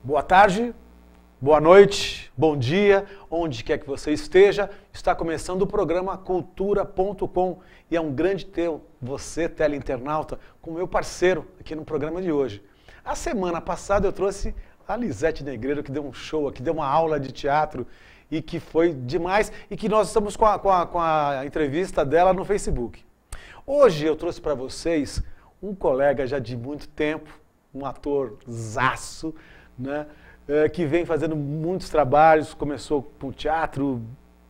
Boa tarde, boa noite, bom dia, onde quer que você esteja. Está começando o programa Cultura.com e é um grande ter você, teleinternauta, como meu parceiro aqui no programa de hoje. A semana passada eu trouxe a Lisete Negreiro, que deu um show aqui, deu uma aula de teatro e que foi demais e que nós estamos com a entrevista dela no Facebook. Hoje eu trouxe para vocês um colega já de muito tempo, um atorzaço, né? Que vem fazendo muitos trabalhos, começou com teatro,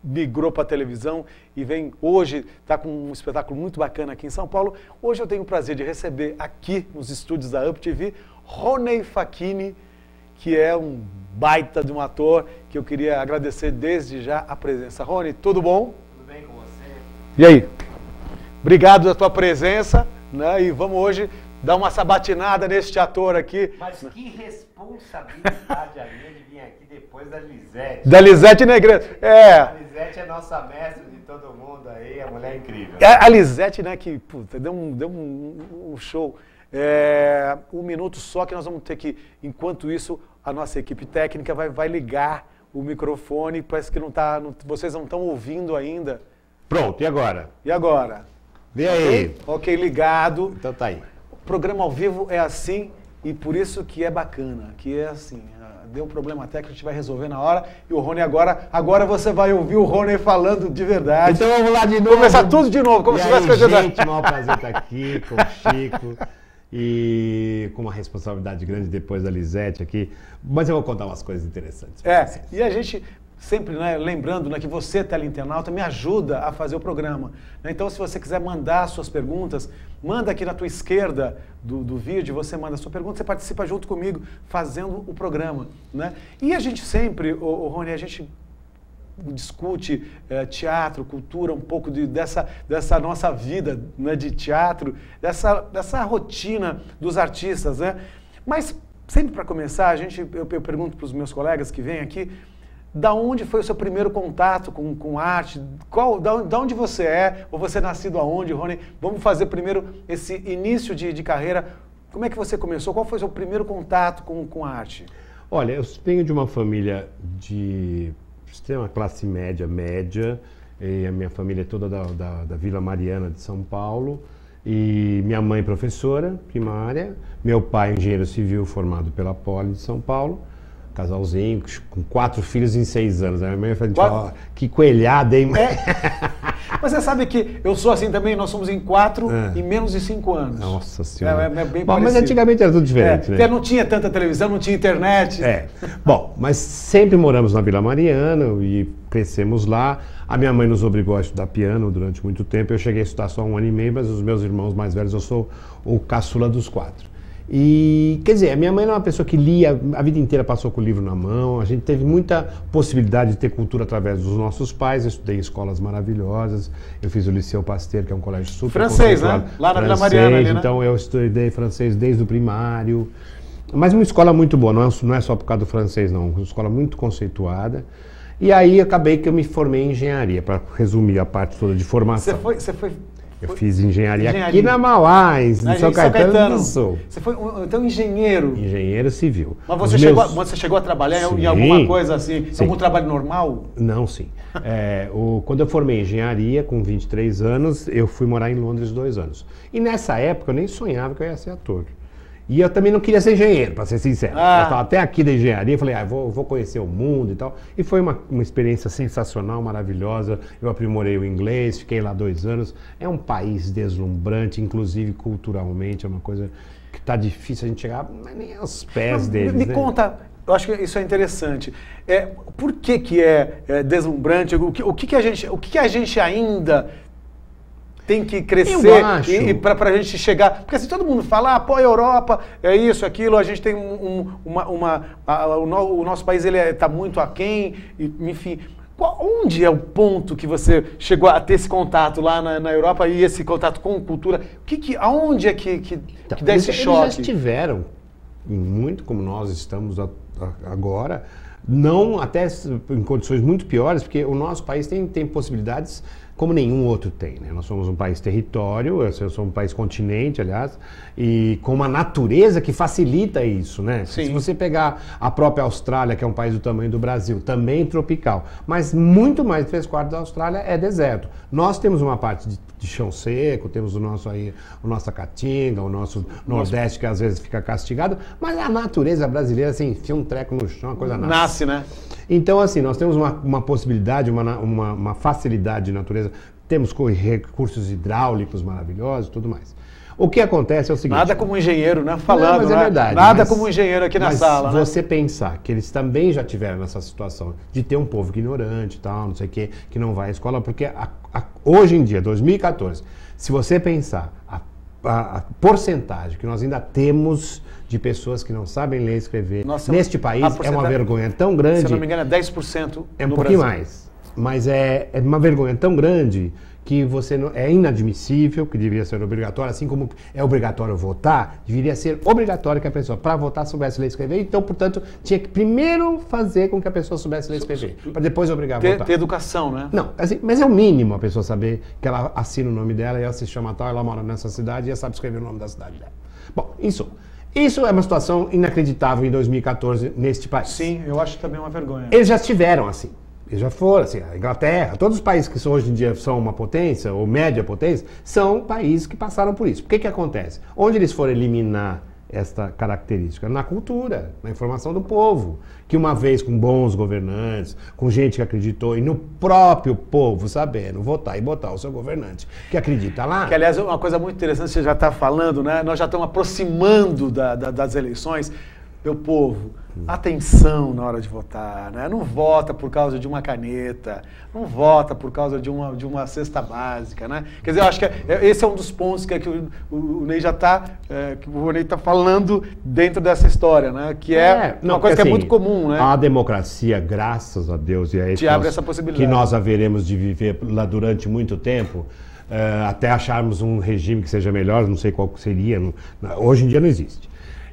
migrou para a televisão e vem hoje, está com um espetáculo muito bacana aqui em São Paulo. Hoje eu tenho o prazer de receber aqui nos estúdios da Up TV, Rony Facchini, que é um baita de um ator, que eu queria agradecer desde já a presença. Rony, tudo bom? Tudo bem com você? E aí? Obrigado pela tua presença, né? E vamos hoje dar uma sabatinada neste ator aqui. Mas que responsabilidade a minha de vir aqui depois da Lisete. Da Lisete Negreiro. A Lisete é nossa mestre de todo mundo aí, a mulher é incrível. A Lisete, né, que puta, deu um show. Um minuto só que nós vamos ter que, enquanto isso, a nossa equipe técnica vai ligar o microfone, parece que vocês não estão ouvindo ainda. Pronto, e agora? E agora? Vem aí. Ok, ligado. Então tá aí. O programa ao vivo é assim e por isso que é bacana, que é assim, deu um problema técnico, a gente vai resolver na hora e o Rony agora você vai ouvir o Rony falando de verdade. Então vamos lá de novo. Começar tudo de novo, como se tivesse coisa da... Gente, maior prazer estar aqui com o Chico e com uma responsabilidade grande depois da Lisete aqui, mas eu vou contar umas coisas interessantes. E a gente... Sempre, né, lembrando, né, que você, teleinternauta, me ajuda a fazer o programa. Né? Então, se você quiser mandar suas perguntas, manda aqui na tua esquerda do vídeo, você manda a sua pergunta, você participa junto comigo fazendo o programa. Né? E a gente sempre, Rony, a gente discute teatro, cultura, um pouco dessa nossa vida, né, de teatro, dessa rotina dos artistas. Né? Mas, sempre para começar, eu pergunto para os meus colegas que vêm aqui, da onde foi o seu primeiro contato com arte? Da onde você é? Ou você é nascido aonde, Rony? Vamos fazer primeiro esse início de carreira. Como é que você começou? Qual foi o seu primeiro contato com a arte? Olha, eu venho de uma família de extrema classe média, e a minha família é toda da Vila Mariana de São Paulo. E minha mãe professora primária, meu pai engenheiro civil formado pela Poli de São Paulo. Casalzinho, com 4 filhos em 6 anos. A minha mãe falou, que coelhada, hein? Mas você sabe que eu sou assim também, nós somos em 4 em menos de 5 anos. Nossa Senhora. É bem Bom, parecido. mas antigamente era tudo diferente, né? Não tinha tanta televisão, não tinha internet. Bom, mas sempre moramos na Vila Mariana e crescemos lá. A minha mãe nos obrigou a estudar piano durante muito tempo. Eu cheguei a estudar só 1 ano e meio, mas os meus irmãos mais velhos, eu sou o caçula dos 4. E, quer dizer, a minha mãe era uma pessoa que lia, a vida inteira passou com o livro na mão, a gente teve muita possibilidade de ter cultura através dos nossos pais, eu estudei em escolas maravilhosas, eu fiz o Liceu Pasteur, que é um colégio super francês, né? Lá na Vila Mariana, ali, né? Então eu estudei francês desde o primário, mas uma escola muito boa, não é só por causa do francês não, uma escola muito conceituada. E aí acabei que eu me formei em engenharia, para resumir a parte toda de formação. Eu fiz engenharia aqui na Mauá, em São Caetano do Sul. Você foi, então, engenheiro? Engenheiro civil. Mas você chegou a trabalhar em alguma coisa assim, algum trabalho normal? Não, sim. Quando eu formei engenharia, com 23 anos, eu fui morar em Londres 2 anos. E nessa época eu nem sonhava que eu ia ser ator. E eu também não queria ser engenheiro, para ser sincero. Eu estava até aqui da engenharia, falei, vou conhecer o mundo e tal. E foi uma experiência sensacional, maravilhosa. Eu aprimorei o inglês, fiquei lá 2 anos. É um país deslumbrante, inclusive culturalmente, é uma coisa que está difícil a gente chegar, mas nem aos pés deles. Me conta, eu acho que isso é interessante. Por que é deslumbrante? O que a gente ainda tem que crescer para a gente chegar... Porque assim, todo mundo fala, pô, a Europa é isso, aquilo, a gente tem o nosso país está muito aquém, enfim... Onde é o ponto que você chegou a ter esse contato lá na Europa e esse contato com cultura? Aonde é que dá esse choque? Eles já estiveram, muito como nós estamos agora, não até em condições muito piores, porque o nosso país tem possibilidades como nenhum outro tem, né? Nós somos um país território, eu sou um país continente, aliás, e com uma natureza que facilita isso, né? Sim. Se você pegar a própria Austrália, que é um país do tamanho do Brasil, também tropical, mas muito mais de 3/4 da Austrália é deserto. Nós temos uma parte de chão seco, temos o nossa caatinga, o nosso Nordeste que às vezes fica castigado, mas a natureza brasileira, assim, enfia um treco no chão, a coisa Nasce, né? Então, assim, nós temos uma possibilidade, uma facilidade de natureza, temos recursos hidráulicos maravilhosos e tudo mais. O que acontece é o seguinte... Nada como um engenheiro, né? Falando, não, mas é né? verdade. Nada como um engenheiro aqui na sala, né? Você pensar que eles também já tiveram nessa situação de ter um povo ignorante e tal, não sei o quê, que não vai à escola, porque hoje em dia, 2014, se você pensar a porcentagem que nós ainda temos de pessoas que não sabem ler e escrever neste país é uma vergonha tão grande... Se não me engano, é 10% é um pouquinho mais. Mas é uma vergonha tão grande que é inadmissível, que deveria ser obrigatório, assim como é obrigatório votar, deveria ser obrigatório que a pessoa, para votar, soubesse ler e escrever. Então, portanto, tinha que primeiro fazer com que a pessoa soubesse ler e escrever, para depois obrigar a votar. Ter educação, né? Não, assim, mas é o mínimo a pessoa saber que ela assina o nome dela e ela se chama tal, ela mora nessa cidade e ela sabe escrever o nome da cidade dela. Bom, isso é uma situação inacreditável em 2014 neste país. Sim, eu acho também uma vergonha. Eles já estiveram assim. Eles já foram, assim, a Inglaterra, todos os países que hoje em dia são uma potência, ou média potência, são países que passaram por isso. O que acontece? Onde eles foram eliminar esta característica? Na cultura, na informação do povo. Que uma vez com bons governantes, com gente que acreditou, e no próprio povo sabendo votar e botar o seu governante, que acredita lá. Que, aliás, é uma coisa muito interessante, você já está falando, né? Nós já estamos aproximando das eleições. Meu povo, atenção na hora de votar, né? Não vota por causa de uma caneta, não vota por causa de uma cesta básica, né? Quer dizer, eu acho que esse é um dos pontos que o Ney já está, que o Ney está falando dentro dessa história, né? Que uma coisa que é muito comum, né? A democracia, graças a Deus, e é isso abre essa possibilidade. Que nós haveremos de viver lá durante muito tempo, até acharmos um regime que seja melhor, não sei qual seria, hoje em dia não existe.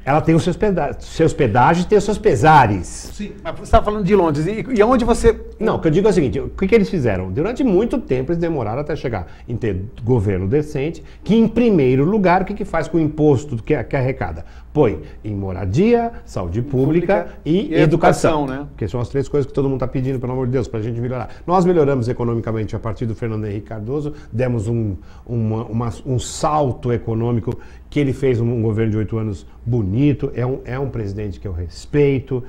Ela tem os seus pedágios e tem os seus pesares. Sim, mas você está falando de Londres. E onde você... Não, o que eu digo é o seguinte, o que eles fizeram? Durante muito tempo eles demoraram até chegar em ter governo decente, que em primeiro lugar, o que faz com o imposto que arrecada? Põe em moradia, saúde pública e educação, né? Porque são as três coisas que todo mundo está pedindo, pelo amor de Deus, para a gente melhorar. Nós melhoramos economicamente a partir do Fernando Henrique Cardoso, demos um salto econômico que ele fez um governo de 8 anos bonito, é um presidente que eu respeito,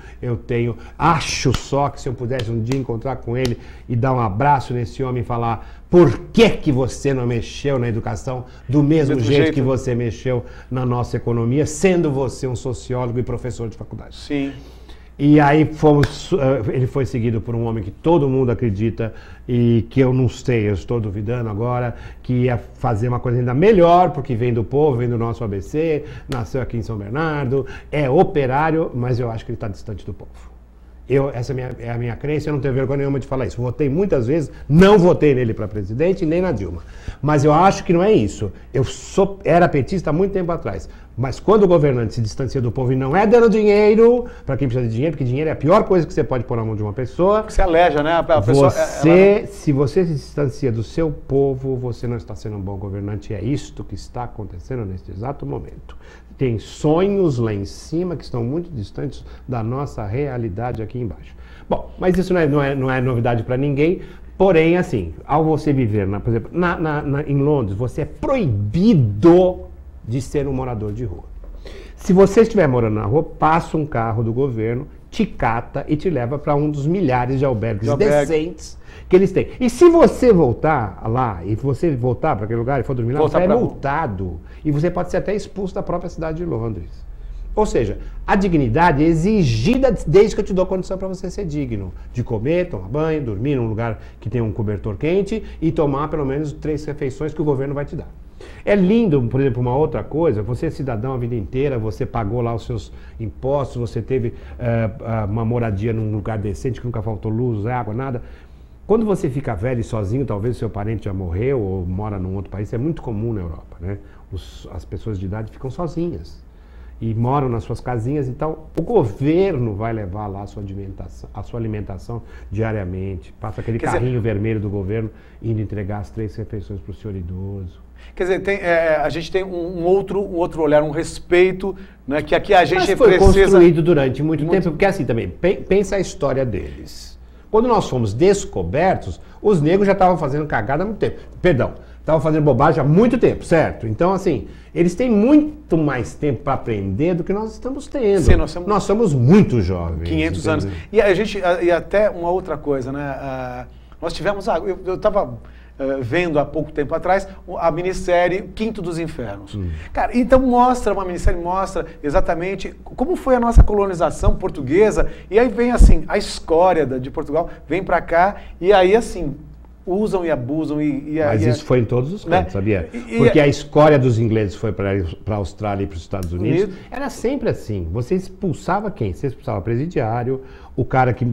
acho só que se eu pudesse um dia encontrar com ele e dar um abraço nesse homem e falar por que você não mexeu na educação do mesmo jeito que você mexeu na nossa economia, sendo você um sociólogo e professor de faculdade. Sim. E aí ele foi seguido por um homem que todo mundo acredita e que eu não sei, eu estou duvidando agora, que ia fazer uma coisa ainda melhor, porque vem do povo, vem do nosso ABC, nasceu aqui em São Bernardo, é operário, mas eu acho que ele está distante do povo. Essa é a minha crença, eu não tenho vergonha nenhuma de falar isso. Votei muitas vezes, não votei nele para presidente, nem na Dilma. Mas eu acho que não é isso. Era petista há muito tempo atrás. Mas quando o governante se distancia do povo e não é dando dinheiro, para quem precisa de dinheiro, porque dinheiro é a pior coisa que você pode pôr na mão de uma pessoa. Você aleja, né? Se você se distancia do seu povo, você não está sendo um bom governante. E é isto que está acontecendo neste exato momento. Tem sonhos lá em cima que estão muito distantes da nossa realidade aqui embaixo. Bom, mas isso não é novidade para ninguém. Porém, assim, ao você viver, por exemplo, em Londres, você é proibido de ser um morador de rua. Se você estiver morando na rua, passa um carro do governo, te cata e te leva para um dos milhares de albergues decentes que eles têm. E se você voltar lá, e você voltar para aquele lugar e for dormir lá, você é multado. E você pode ser até expulso da própria cidade de Londres. Ou seja, a dignidade é exigida desde que eu te dou condição para você ser digno. De comer, tomar banho, dormir num lugar que tem um cobertor quente e tomar pelo menos 3 refeições que o governo vai te dar. É lindo, por exemplo, uma outra coisa, você é cidadão a vida inteira, você pagou lá os seus impostos, você teve uma moradia num lugar decente, que nunca faltou luz, água, nada. Quando você fica velho e sozinho, talvez o seu parente já morreu ou mora num outro país, é muito comum na Europa, né? As pessoas de idade ficam sozinhas. e moram nas suas casinhas, então o governo vai levar lá a sua alimentação diariamente, passa aquele carrinho vermelho do governo indo entregar as 3 refeições para o senhor idoso. Quer dizer, a gente tem um outro olhar, um respeito, né, que aqui a gente Mas foi precisa... construído durante muito tempo, porque assim também, pensa a história deles. Quando nós fomos descobertos, os negros já estavam fazendo cagada há muito tempo. Perdão, estavam fazendo bobagem há muito tempo, certo? Então, assim, eles têm muito mais tempo para aprender do que nós estamos tendo. Sim, nós somos muito jovens. 500 anos. E até uma outra coisa, né? Nós tivemos... Eu estava... vendo há pouco tempo atrás a minissérie Quinto dos Infernos. Cara, então uma minissérie mostra exatamente como foi a nossa colonização portuguesa, e aí vem assim, a escória de Portugal vem pra cá, e aí assim, usam e abusam. Mas isso foi em todos os cantos, né? Sabia? Porque a escória dos ingleses foi para a Austrália e para os Estados Unidos. Era sempre assim. Você expulsava quem? Você expulsava o presidiário, o cara que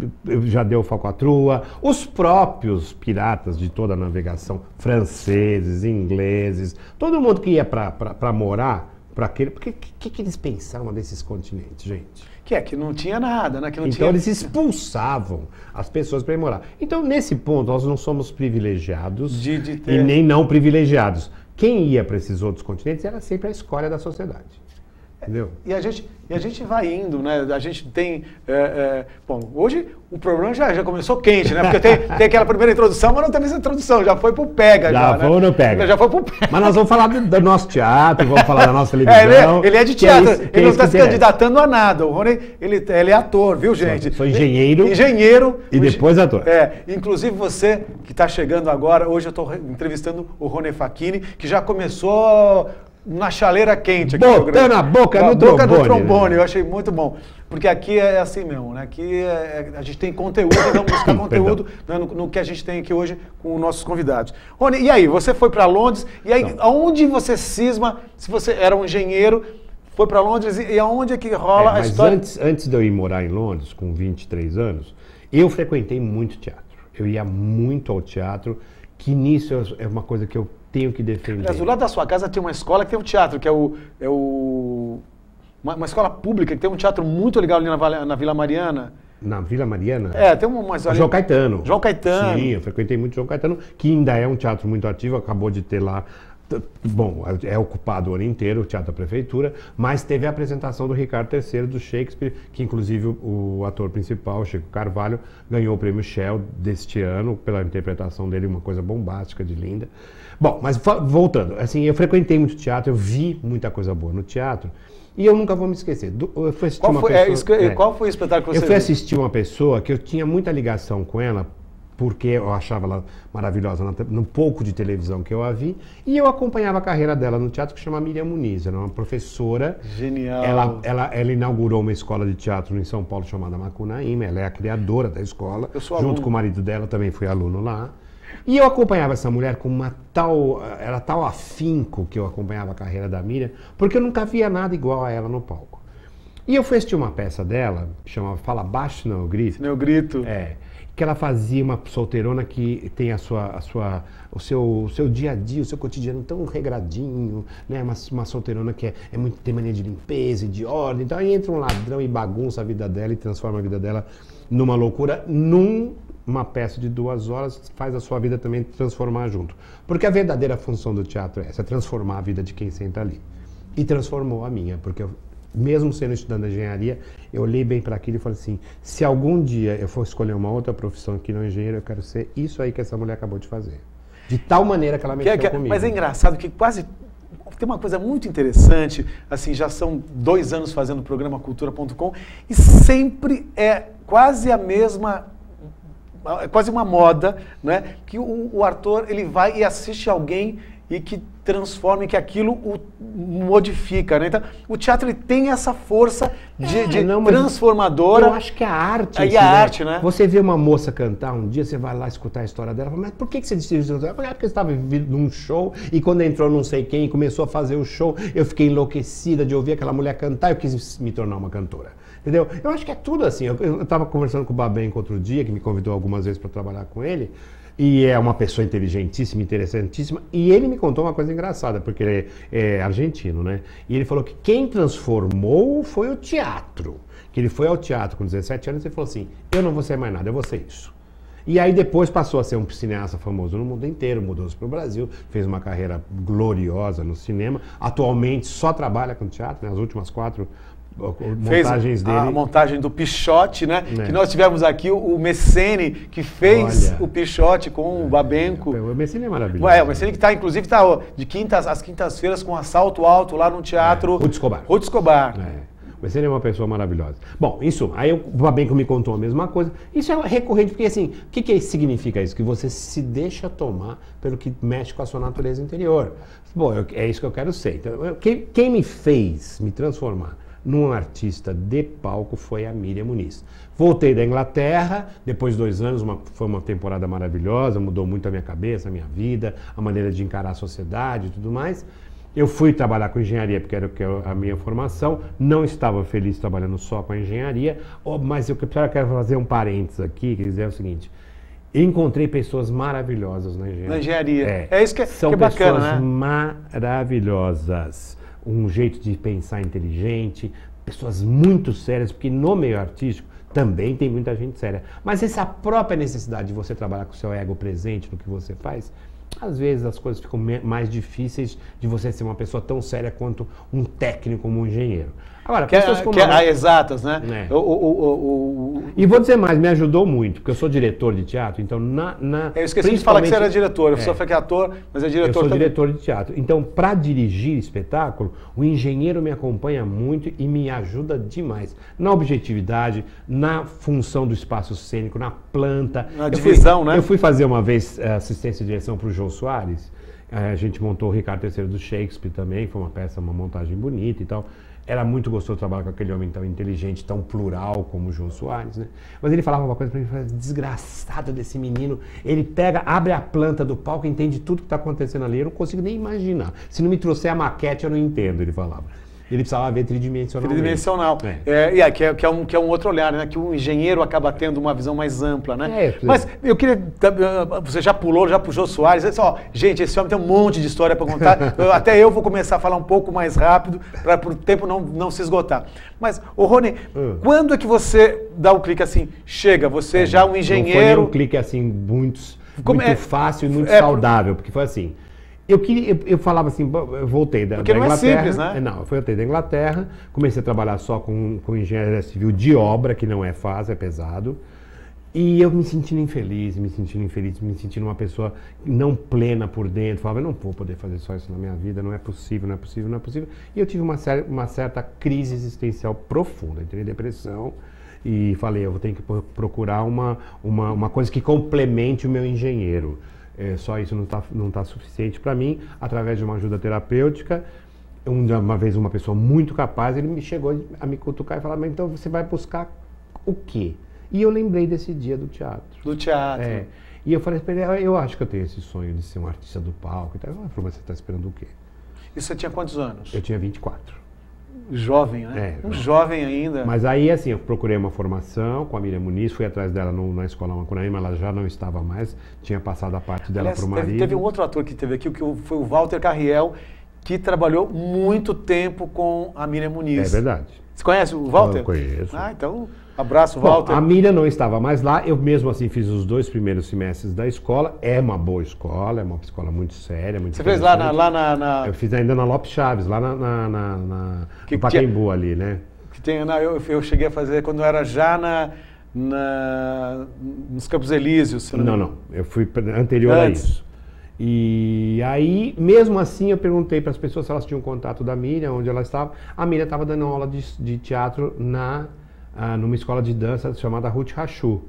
já deu falcatrua, os próprios piratas de toda a navegação, franceses, ingleses, todo mundo que ia para morar para aquele... Porque que eles pensavam desses continentes, gente? Que não tinha nada, né? Que não então tinha... eles expulsavam as pessoas para ir morar. Então, nesse ponto, nós não somos privilegiados e nem não privilegiados. Quem ia para esses outros continentes era sempre a escória da sociedade. Entendeu? E a gente vai indo, né? A gente tem... bom, hoje o programa já começou quente, né? Porque tem aquela primeira introdução, mas não teve essa introdução, já foi pro Pega. Já foi no Pega. Já foi pro Pega. Mas nós vamos falar do nosso teatro, vamos falar da nossa televisão. Ele é de teatro, ele não está se candidatando a nada. O Rony, ele é ator, viu, gente? Sou engenheiro. Engenheiro. E depois ator. Inclusive você que está chegando agora, hoje eu estou entrevistando o Rony Facchini, que já começou... na chaleira quente aqui. Botando a boca no trombone. Né? Eu achei muito bom. Porque aqui é assim mesmo, né? Aqui a gente tem conteúdo, vamos buscar conteúdo no que a gente tem aqui hoje com os nossos convidados. Rony, e aí? Você foi para Londres, e aí aonde você cisma, se você era um engenheiro, foi para Londres, e aonde é que rola a história? Antes de eu ir morar em Londres, com 23 anos, eu frequentei muito teatro. Eu ia muito ao teatro, que nisso é uma coisa que eu tenho que defender. Aliás, do lado da sua casa tem uma escola que tem um teatro, que uma escola pública, que tem um teatro muito legal ali na Vila Mariana. Na Vila Mariana? Tem uma... João Caetano. João Caetano. Sim, eu frequentei muito João Caetano, que ainda é um teatro muito ativo, acabou de ter lá... Bom, é ocupado o ano inteiro, o Teatro da Prefeitura, mas teve a apresentação do Ricardo III, do Shakespeare, que inclusive o ator principal, Chico Carvalho, ganhou o prêmio Shell deste ano, pela interpretação dele, uma coisa bombástica, de linda. Bom, mas voltando, assim, eu frequentei muito teatro, eu vi muita coisa boa no teatro, e eu nunca vou me esquecer. Eu fui assistir qual foi o espetáculo que você viu? Eu fui assistir uma pessoa que eu tinha muita ligação com ela, porque eu achava ela maravilhosa no pouco de televisão que eu a vi, e eu acompanhava a carreira dela no teatro, que chama Miriam Muniz, ela é uma professora. Genial. Ela inaugurou uma escola de teatro em São Paulo chamada Macunaíma, ela é a criadora da escola, junto com o marido dela, também fui aluno lá. E eu acompanhava essa mulher com era tal afinco que eu acompanhava a carreira da Miriam, porque eu nunca via nada igual a ela no palco. E eu fui assistir uma peça dela, que chamava Fala Baixo, Senão Eu Grito. Senão Eu Grito. Que ela fazia uma solteirona que tem o seu dia a dia, o seu cotidiano tão regradinho, né? Uma solteirona que tem mania de limpeza e de ordem. Então aí entra um ladrão e bagunça a vida dela e transforma a vida dela numa loucura, numa peça de 2 horas, faz a sua vida também transformar junto. Porque a verdadeira função do teatro é essa, transformar a vida de quem senta ali. E transformou a minha, porque mesmo sendo estudante de engenharia, eu olhei bem para aquilo e falei assim, se algum dia eu for escolher uma outra profissão que não engenheiro, eu quero ser isso aí que essa mulher acabou de fazer. De tal maneira que ela mexeu comigo. Mas é engraçado que quase... Tem uma coisa muito interessante, assim, já são 2 anos fazendo o programa Cultura.com, e sempre é quase a mesma... É quase uma moda, né? Que o ator, ele vai e assiste alguém e que transforma, e que aquilo o modifica, né? Então, o teatro, ele tem essa força transformadora. Eu acho que a arte... arte, né? Você vê uma moça cantar, um dia você vai lá escutar a história dela, fala, mas por que você decidiu isso? Porque você estava vindo num show, e quando entrou não sei quem, começou a fazer o show, eu fiquei enlouquecida de ouvir aquela mulher cantar, eu quis me tornar uma cantora. Entendeu? Eu acho que é tudo assim. Eu estava conversando com o Babenco outro dia, que me convidou algumas vezes para trabalhar com ele. E é uma pessoa inteligentíssima, interessantíssima. E ele me contou uma coisa engraçada, porque ele é argentino, né? E ele falou que quem transformou foi o teatro. Que ele foi ao teatro com 17 anos e falou assim, eu não vou ser mais nada, eu vou ser isso. E aí depois passou a ser um cineasta famoso no mundo inteiro, mudou-se para o Brasil, fez uma carreira gloriosa no cinema. Atualmente só trabalha com teatro, né? As últimas 4 montagens dele. A montagem do Pichote, né? É. Que nós tivemos aqui o Messene, que fez o Pichote com o Babenco. O Messene é maravilhoso. O Messene que está, inclusive, de quintas às quintas-feiras com Assalto Alto lá no Teatro Ruth Escobar. Ruth Escobar. O Messene é uma pessoa maravilhosa. Bom, isso, aí o Babenco me contou a mesma coisa. Isso é recorrente, porque assim, o que significa isso? Que você se deixa tomar pelo que mexe com a sua natureza interior. Bom, é isso que eu quero ser. Então, quem me fez me transformar num artista de palco foi a Miriam Muniz. Voltei da Inglaterra, depois de 2 anos, foi uma temporada maravilhosa, mudou muito a minha cabeça, a minha vida, a maneira de encarar a sociedade e tudo mais. Eu fui trabalhar com engenharia, porque era a minha formação, não estava feliz trabalhando só com a engenharia, mas eu quero fazer um parênteses aqui, que dizer o seguinte, encontrei pessoas maravilhosas na engenharia. Na engenharia. É isso que é bacana, né? São pessoas maravilhosas. Um jeito de pensar inteligente, pessoas muito sérias, porque no meio artístico também tem muita gente séria. Mas essa própria necessidade de você trabalhar com o seu ego presente no que você faz, às vezes as coisas ficam mais difíceis de você ser uma pessoa tão séria quanto um técnico, como um engenheiro. Agora, pessoas como exatas, né? E vou dizer mais, me ajudou muito, porque eu sou diretor de teatro, então Eu esqueci de falar que você era diretor, eu só falei que é ator, mas é diretor também. Eu sou também. diretor de teatro. Então, para dirigir espetáculo, o engenheiro me acompanha muito e me ajuda demais. Na objetividade, na função do espaço cênico, na planta. Na divisão, né? Eu fui fazer uma vez assistência e direção para o Jô Soares, a gente montou o Ricardo III do Shakespeare também, foi uma peça, uma montagem bonita e tal. Era muito gostoso trabalhar com aquele homem tão inteligente, tão plural como o Jô Soares, né? Mas ele falava uma coisa pra mim, desgraçado desse menino, ele abre a planta do palco, entende tudo que está acontecendo ali, eu não consigo nem imaginar. Se não me trouxer a maquete, eu não entendo, ele falava. Ele precisava ver tridimensionalmente. Tridimensional. Que é um outro olhar, né? Que o engenheiro acaba tendo uma visão mais ampla, né? Mas eu queria... Você já puxou Soares. Gente, esse homem tem um monte de história para contar. Até eu vou começar a falar um pouco mais rápido, para o tempo não se esgotar. Mas, Rony, quando é que você dá o clique assim, chega, você já um engenheiro... Não foi um clique assim, muito fácil e muito saudável, porque foi assim... Eu falava assim, eu voltei da Inglaterra. Porque não é simples, né? Não, eu voltei da Inglaterra, comecei a trabalhar só com engenharia civil de obra, que não é fácil, é pesado. E eu me sentindo infeliz, me sentindo uma pessoa não plena por dentro. Falava, eu não vou poder fazer só isso na minha vida, não é possível. E eu tive uma certa crise existencial profunda, entrei em depressão. E falei, eu vou ter que procurar uma coisa que complemente o meu engenheiro. Só isso não tá suficiente para mim. Através de uma ajuda terapêutica, uma vez uma pessoa muito capaz, ele me chegou a me cutucar e falar, mas então você vai buscar o quê? E eu lembrei desse dia do teatro. Do teatro. E eu falei para ele, eu acho que eu tenho esse sonho de ser um artista do palco. Ele falou, mas você está esperando o quê? E você tinha quantos anos? Eu tinha 24. Jovem, né? Jovem ainda. Mas aí, assim, eu procurei uma formação com a Miriam Muniz, fui atrás dela na escola Macunaíma, ela já não estava mais, tinha passado a parte dela para o marido. Teve um outro ator que teve aqui, que foi o Walter Carriel, que trabalhou muito tempo com a Miriam Muniz. É verdade. Você conhece o Walter? Eu conheço. Então, abraço, Walter. A Miriam não estava mais lá, eu mesmo assim fiz os 2 primeiros semestres da escola, é uma boa escola, é uma escola muito séria, muito Você fez lá na... Eu fiz ainda na Lopes Chaves, lá no Pacaembu ali, né? Eu cheguei a fazer quando era já nos Campos Elíseos. Não, eu fui anterior a isso. E aí, mesmo assim, eu perguntei para as pessoas se elas tinham contato da Miriam, onde ela estava. A Miriam estava dando aula de teatro numa escola de dança chamada Ruth Rachu.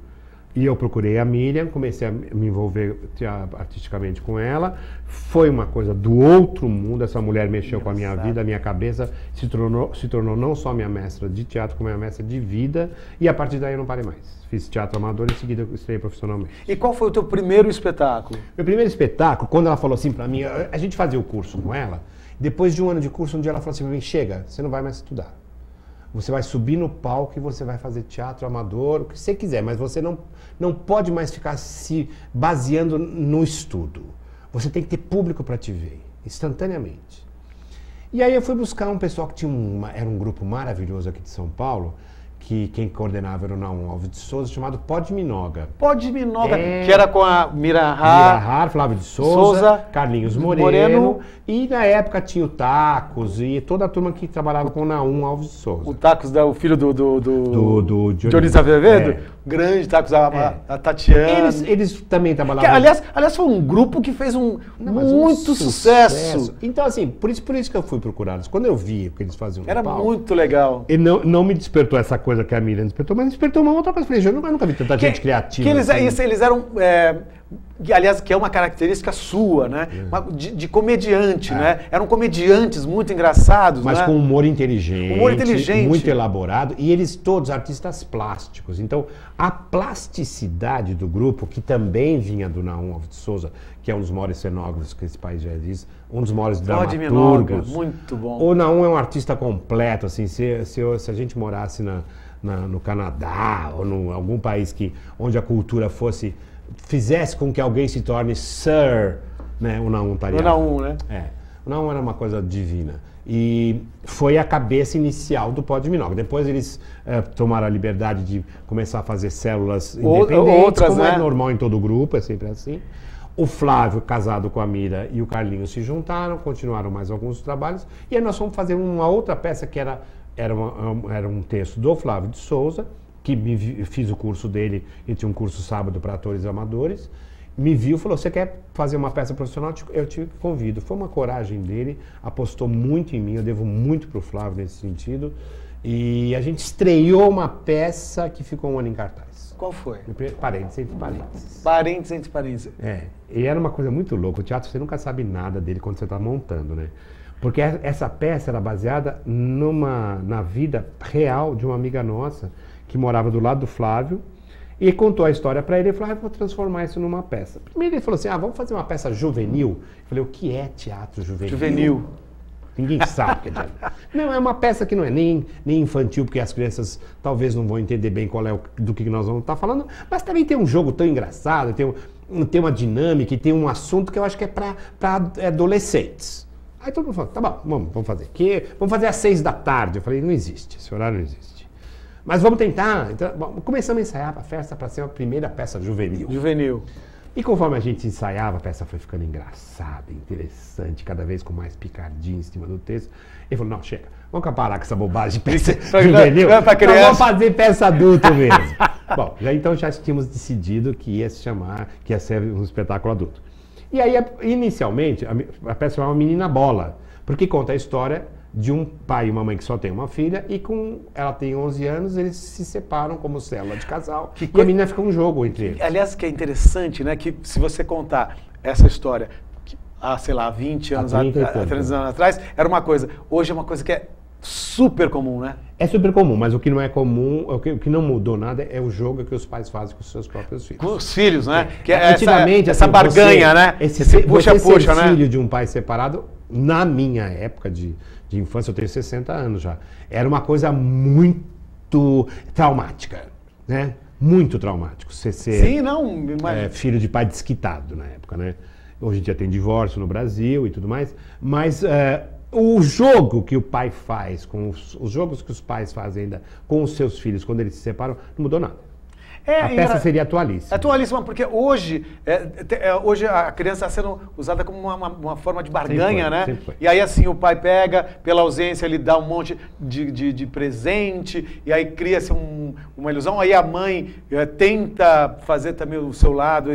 E eu procurei a Miriam, comecei a me envolver artisticamente com ela. Foi uma coisa do outro mundo, essa mulher mexeu com a minha vida, a minha cabeça se tornou não só minha mestra de teatro, como minha mestra de vida. E a partir daí eu não parei mais. Fiz teatro amador e em seguida eu estreiei profissionalmente. E qual foi o teu primeiro espetáculo? Meu primeiro espetáculo, quando ela falou assim pra mim, a gente fazia o curso com ela, depois de um ano de curso, um dia ela falou assim pra mim, chega, você não vai mais estudar. você vai subir no palco e você vai fazer teatro amador, o que você quiser, mas você não pode mais ficar se baseando no estudo. Você tem que ter público para te ver, instantaneamente. E aí eu fui buscar um pessoal que era um grupo maravilhoso aqui de São Paulo, que quem coordenava era o Naum Alves de Souza, chamado Podminoga. Podminoga, que era com a Mira Flávio de Souza, Carlinhos Moreno, e na época tinha o Tacos e toda a turma que trabalhava com o Naum Alves de Souza. O Tacos, o filho do Dionísio Azevedo, grande Tacos, a Tatiana. Eles também trabalhavam... Aliás, foi um grupo que fez muito sucesso. Então, assim, por isso que eu fui procurá-los. Quando eu vi o que eles faziam no palco... Era muito legal. E não me despertou essa coisa que a Miriam despertou, mas despertou uma outra coisa. Eu falei, eu nunca vi tanta gente criativa. Eles eram... aliás, que é uma característica sua, né? De comediante, né? Eram comediantes muito engraçados, mas né? com humor inteligente, muito elaborado, e eles todos artistas plásticos. Então, a plasticidade do grupo, que também vinha do Naum Alves de Souza, que é um dos maiores cenógrafos que esse país já existe, um dos maiores dramaturgos. Muito bom. O Naum é um artista completo, assim, se a gente morasse no Canadá, ou em algum país onde a cultura fizesse com que alguém se torne Sir, né? O Naum estaria. O Naum, né? O Naum era uma coisa divina. E foi a cabeça inicial do Podminoga. Depois eles tomaram a liberdade de começar a fazer células independentes, como é normal em todo grupo, é sempre assim. O Flávio, casado com a Mira, e o Carlinhos se juntaram, continuaram mais alguns trabalhos, e aí nós fomos fazer uma outra peça que era um texto do Flávio de Souza, que fiz o curso dele, e tinha um curso sábado para atores amadores, me viu e falou, você quer fazer uma peça profissional? Eu te convido. Foi uma coragem dele, apostou muito em mim, eu devo muito para o Flávio nesse sentido, e a gente estreou uma peça que ficou um ano em cartaz. Qual foi? Parênteses entre parênteses. Parênteses entre parênteses. E era uma coisa muito louca, o teatro você nunca sabe nada dele quando você está montando, né? Porque essa peça era baseada na vida real de uma amiga nossa, que morava do lado do Flávio, e contou a história para ele. Ele falou, vou transformar isso numa peça. Primeiro ele falou assim, vamos fazer uma peça juvenil. Eu falei, o que é teatro juvenil? Juvenil. Ninguém sabe o que é teatro. Não, é uma peça que não é nem infantil, porque as crianças talvez não vão entender bem do que nós vamos estar falando, mas também tem um jogo tão engraçado, tem uma dinâmica e tem um assunto que eu acho que é para adolescentes. Aí todo mundo falou, tá bom, vamos fazer. Vamos fazer às 6 da tarde. Eu falei, não existe, esse horário não existe. Mas vamos tentar. Então, começamos a ensaiar a festa para ser a primeira peça juvenil. E conforme a gente ensaiava, a peça foi ficando engraçada, interessante, cada vez com mais picardinha em cima do texto. Ele falou, não, chega, vamos parar com essa bobagem de peça juvenil. Vamos fazer peça adulta mesmo. Bom, então já tínhamos decidido que ia ser um espetáculo adulto. E aí, inicialmente, a peça chamava Menina Bola, porque conta a história de um pai e uma mãe que só tem uma filha, e ela tem 11 anos, eles se separam como célula de casal, e a menina fica um jogo entre eles. Aliás, que é interessante, né, que se você contar essa história, sei lá, 20 anos, 30 anos atrás, era uma coisa, hoje é uma coisa que é super comum, né? É super comum, mas o que não é comum, o que não mudou nada é o jogo que os pais fazem com os seus próprios filhos. Com os filhos, né? Que é antigamente, essa barganha, né? Esse puxa-puxa, né? Filho de um pai separado, na minha época de infância, eu tenho 60 anos já, era uma coisa muito traumática, né? Muito traumático. Você ser filho de pai desquitado na época, né? Hoje em dia tem divórcio no Brasil e tudo mais, mas o jogo que o pai faz, os jogos que os pais fazem ainda com os seus filhos quando eles se separam, não mudou nada. A peça seria atualíssima. Atualíssima, porque hoje a criança está sendo usada como uma forma de barganha, né? Sempre foi. E aí assim, o pai pega, pela ausência ele dá um monte de presente, e aí cria-se uma ilusão, aí a mãe tenta fazer também o seu lado,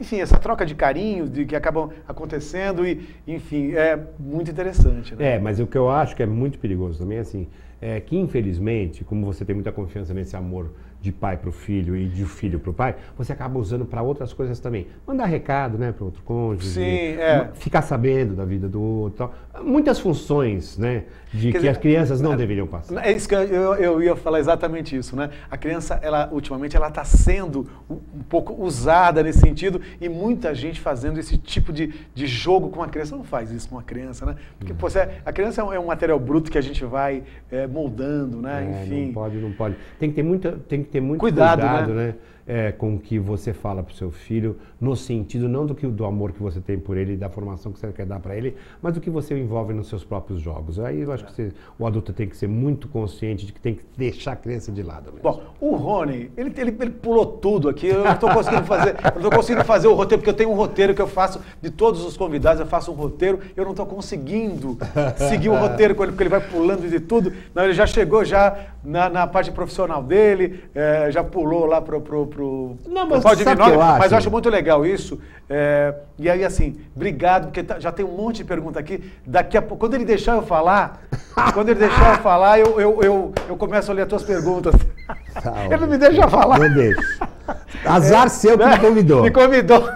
essa troca de carinho que acabam acontecendo e, enfim, é muito interessante, né? Mas o que eu acho que é muito perigoso também, assim, é que infelizmente, como você tem muita confiança nesse amor de pai para o filho e de filho para o pai, você acaba usando para outras coisas também. Mandar recado, né, para outro cônjuge. Sim, ficar sabendo da vida do outro. Tal. Muitas funções, né, de que as crianças não deveriam passar. É isso que eu ia falar exatamente isso, né? A criança, ultimamente, ela está sendo um pouco usada nesse sentido e muita gente fazendo esse tipo de jogo com a criança. Não faz isso com a criança, né? Porque pô, a criança é um material bruto que a gente vai moldando, né? Enfim. Não pode. Tem que ter muito cuidado, né? Com o que você fala para o seu filho, no sentido não do amor que você tem por ele e da formação que você quer dar para ele, mas do que você envolve nos seus próprios jogos. Aí eu acho que o adulto tem que ser muito consciente de que tem que deixar a criança de lado mesmo. Bom, o Rony, ele pulou tudo aqui, eu não estou conseguindo fazer o roteiro, porque eu tenho um roteiro que eu faço de todos os convidados, eu faço um roteiro, eu não estou conseguindo seguir o roteiro com ele, porque ele vai pulando de tudo. Não, ele já chegou na parte profissional dele, já pulou lá pro Não, mas sabe o que eu acho? Mas eu acho muito legal isso. E aí, assim, obrigado, porque já tem um monte de pergunta aqui. Daqui a pouco, quando ele deixar eu falar, eu começo a ler as tuas perguntas. Ele não me deixa falar. Não deixa. Azar seu que me convidou. Me convidou.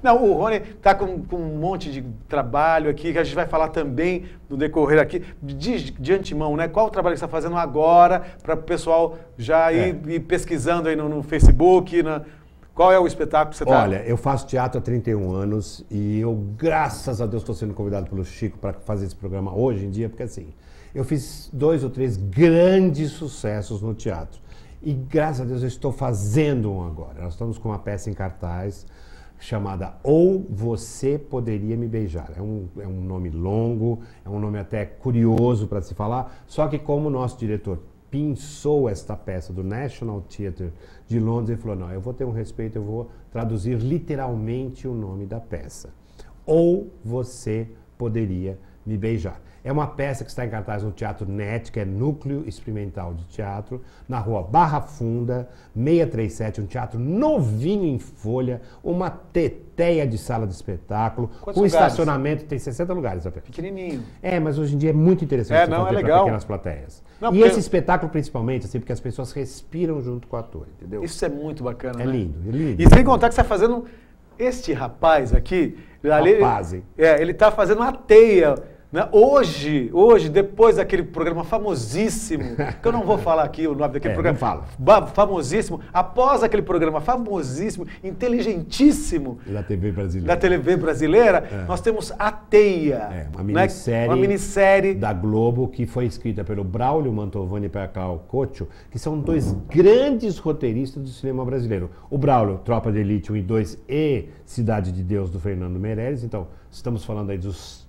Não, o Rony está com um monte de trabalho aqui, que a gente vai falar também no decorrer aqui, de antemão, né? Qual o trabalho que você está fazendo agora, para o pessoal já ir pesquisando aí no Facebook, qual é o espetáculo que você está... Olha, eu faço teatro há 31 anos e eu, graças a Deus, estou sendo convidado pelo Chico para fazer esse programa hoje em dia, porque assim, eu fiz 2 ou 3 grandes sucessos no teatro. E graças a Deus eu estou fazendo um agora. Nós estamos com uma peça em cartaz chamada Ou Você Poderia Me Beijar. É um nome longo, é um nome até curioso para se falar, só que como o nosso diretor pensou esta peça do National Theatre de Londres, ele falou, não, eu vou ter um respeito, eu vou traduzir literalmente o nome da peça. Ou Você Poderia Me Beijar. É uma peça que está em cartaz no Teatro NET, que é Núcleo Experimental de Teatro, na rua Barra Funda, 637, um teatro novinho em folha, uma teteia de sala de espetáculo, Quantos com lugares? Estacionamento, tem 60 lugares apenas. Pequenininho. Mas hoje em dia é muito interessante não, fazer é para legal. pequenas plateias. Não, e porque- esse espetáculo principalmente, assim, porque as pessoas respiram junto com o ator, entendeu? Isso é muito bacana, É né? lindo, é lindo. E sem contar que você está fazendo... Este rapaz aqui... Rapaz, hein? Ele está fazendo uma teia... Né? Hoje, depois daquele programa famosíssimo, que eu não vou falar aqui o nome daquele programa, não fala. Famosíssimo, após aquele programa famosíssimo, inteligentíssimo Da TV brasileira. da TV brasileira, nós temos A Teia, Uma né? minissérie, Uma minissérie da Globo que foi escrita pelo Braulio Mantovani e Cacau Couto, que são 2 grandes roteiristas do cinema brasileiro. O Braulio, Tropa de Elite 1 e 2 e Cidade de Deus, do Fernando Meirelles. Então, estamos falando aí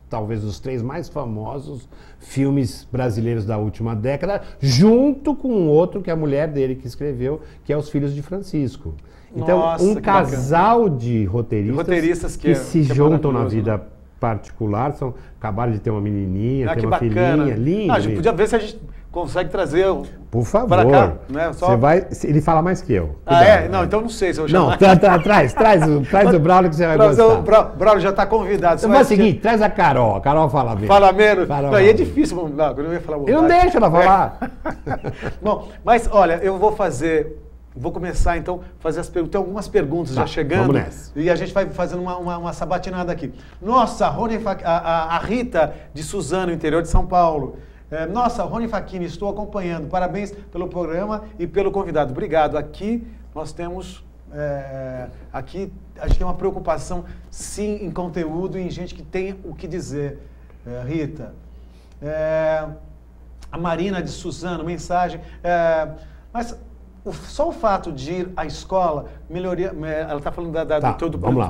talvez dos 3 mais famosos filmes brasileiros da última década, junto com outro que é a mulher dele que escreveu, que é Os Filhos de Francisco. Então, Nossa, um que casal de roteiristas que se que é juntam na maravilhoso, vida né? particular, acabaram de ter uma menininha, tem que uma bacana. filhinha, linda. A gente podia ver se a gente consegue trazer Por favor. para cá, né? Só... Você vai, ele fala mais que eu. Ah, Cuidado, Não, né? então não sei se eu Não, chamar. traz o Braulio que você vai gostar. O Braulio já está convidado. Então faz o seguinte, traz a Carol fala bem. Fala menos. Fala Não, aí é menos. difícil, eu não ia falar Eu não bobagem. deixo ela falar. Bom, mas olha, eu vou começar então a fazer as perguntas. Tem algumas perguntas já chegando. vamos nessa. E a gente vai fazendo uma sabatinada aqui. Nossa, a Rita de Suzano, interior de São Paulo. Nossa, Rony Facchini, estou acompanhando. Parabéns pelo programa e pelo convidado. Obrigado. Aqui nós temos... aqui a gente tem uma preocupação, sim, em conteúdo e em gente que tem o que dizer. Rita. A Marina de Suzano, mensagem. Mas só o fato de ir à escola melhoraria. Ela está falando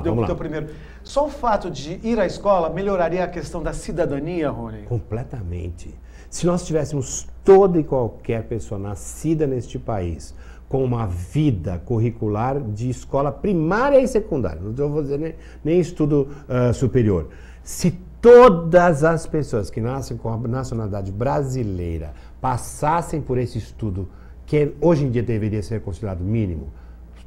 do teu primeiro. Só o fato de ir à escola melhoraria a questão da cidadania, Rony? Completamente. Se nós tivéssemos toda e qualquer pessoa nascida neste país com uma vida curricular de escola primária e secundária, não vou dizer nem estudo superior, se todas as pessoas que nascem com a nacionalidade brasileira passassem por esse estudo, que hoje em dia deveria ser considerado mínimo,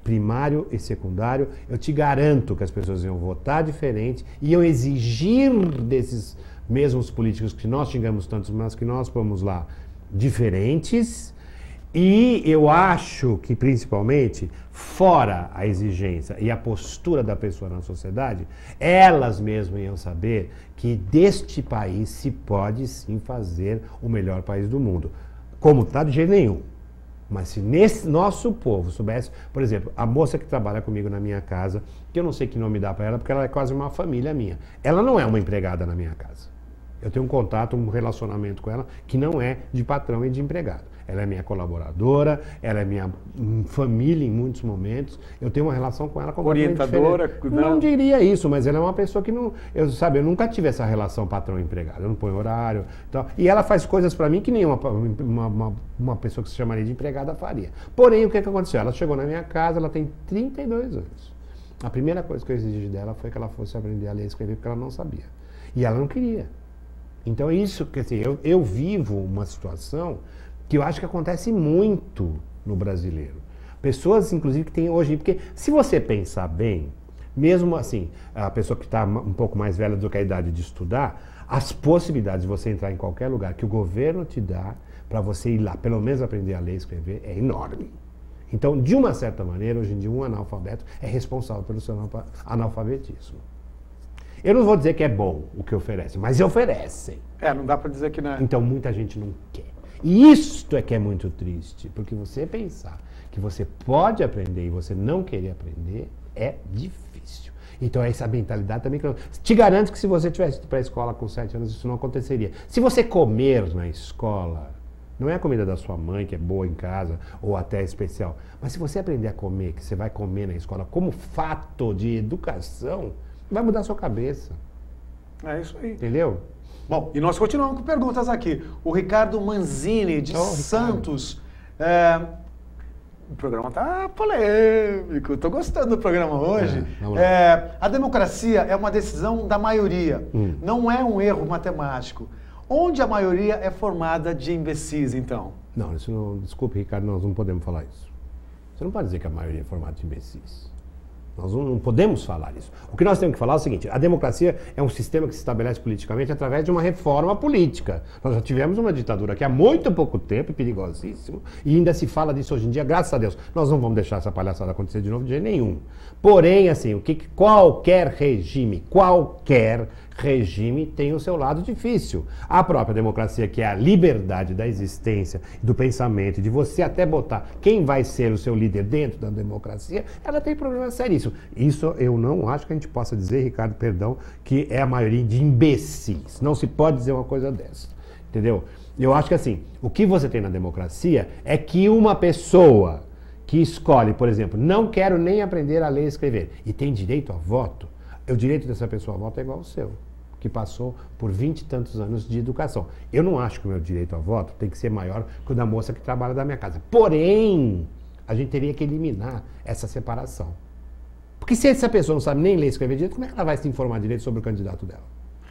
primário e secundário, eu te garanto que as pessoas iam votar diferente, iam exigir desses mesmos políticos que nós xingamos tantos, mas que nós pomos lá, diferentes, E eu acho que, principalmente, fora a exigência e a postura da pessoa na sociedade, elas mesmas iam saber que deste país se pode sim fazer o melhor país do mundo. Como está, de jeito nenhum. Mas se nesse nosso povo soubesse, por exemplo, a moça que trabalha comigo na minha casa, que eu não sei que nome dá para ela, porque ela é quase uma família minha. Ela não é uma empregada na minha casa. Eu tenho um contato, um relacionamento com ela que não é de patrão e de empregado. Ela é minha colaboradora, ela é minha família em muitos momentos. Eu tenho uma relação com ela completamente orientadora, diferente. Não diria isso, mas ela é uma pessoa que não... Eu nunca tive essa relação patrão-empregado. Eu não ponho horário. Então, e ela faz coisas para mim que nem uma pessoa que se chamaria de empregada faria. Porém, o que aconteceu? Ela chegou na minha casa, ela tem 32 anos. A primeira coisa que eu exigi dela foi que ela fosse aprender a ler e escrever, porque ela não sabia. E ela não queria. Então, isso, quer dizer, eu vivo uma situação que eu acho que acontece muito no brasileiro. Pessoas, inclusive, que têm hoje... Porque se você pensar bem, mesmo assim, a pessoa que está um pouco mais velha do que a idade de estudar, as possibilidades de você entrar em qualquer lugar que o governo te dá para você ir lá, pelo menos aprender a ler e escrever, é enorme. Então, de uma certa maneira, hoje em dia, um analfabeto é responsável pelo seu analfabetismo. Eu não vou dizer que é bom o que oferecem, mas oferecem. Não dá para dizer que não é. Então, muita gente não quer. E isto é que é muito triste, porque você pensar que você pode aprender e você não querer aprender é difícil. Então, essa mentalidade também... Te garanto que se você tivesse ido para a escola com 7 anos, isso não aconteceria. Se você comer na escola, não é a comida da sua mãe, que é boa em casa, ou até especial, mas se você aprender a comer, que você vai comer na escola como fato de educação, vai mudar a sua cabeça. É isso aí. Entendeu? Bom, e nós continuamos com perguntas aqui. O Ricardo Manzini, de Santos. O programa está polêmico. Estou gostando do programa hoje. A democracia é uma decisão da maioria. Não é um erro matemático. Onde a maioria é formada de imbecis, então? Não, isso não... Desculpe, Ricardo, nós não podemos falar isso. Você não pode dizer que a maioria é formada de imbecis. Nós não podemos falar isso. O que nós temos que falar é o seguinte: a democracia é um sistema que se estabelece politicamente através de uma reforma política. Nós já tivemos uma ditadura aqui há muito pouco tempo, perigosíssimo, e ainda se fala disso hoje em dia, graças a Deus. Nós não vamos deixar essa palhaçada acontecer de novo de jeito nenhum. Porém, assim, qualquer regime tem o seu lado difícil. A própria democracia, que é a liberdade da existência, do pensamento, de você até botar quem vai ser o seu líder dentro da democracia, ela tem problemas seríssimos. Isso eu não acho que a gente possa dizer, Ricardo, perdão, que é a maioria de imbecis. Não se pode dizer uma coisa dessa. Entendeu? Eu acho que assim, o que você tem na democracia é que uma pessoa que escolhe, por exemplo, não quero nem aprender a ler e escrever, e tem direito a voto, o direito dessa pessoa a voto é igual ao seu, que passou por 20 e tantos anos de educação. Eu não acho que o meu direito a voto tem que ser maior que o da moça que trabalha da minha casa. Porém, a gente teria que eliminar essa separação. Porque se essa pessoa não sabe nem ler e escrever direito, como é que ela vai se informar direito sobre o candidato dela?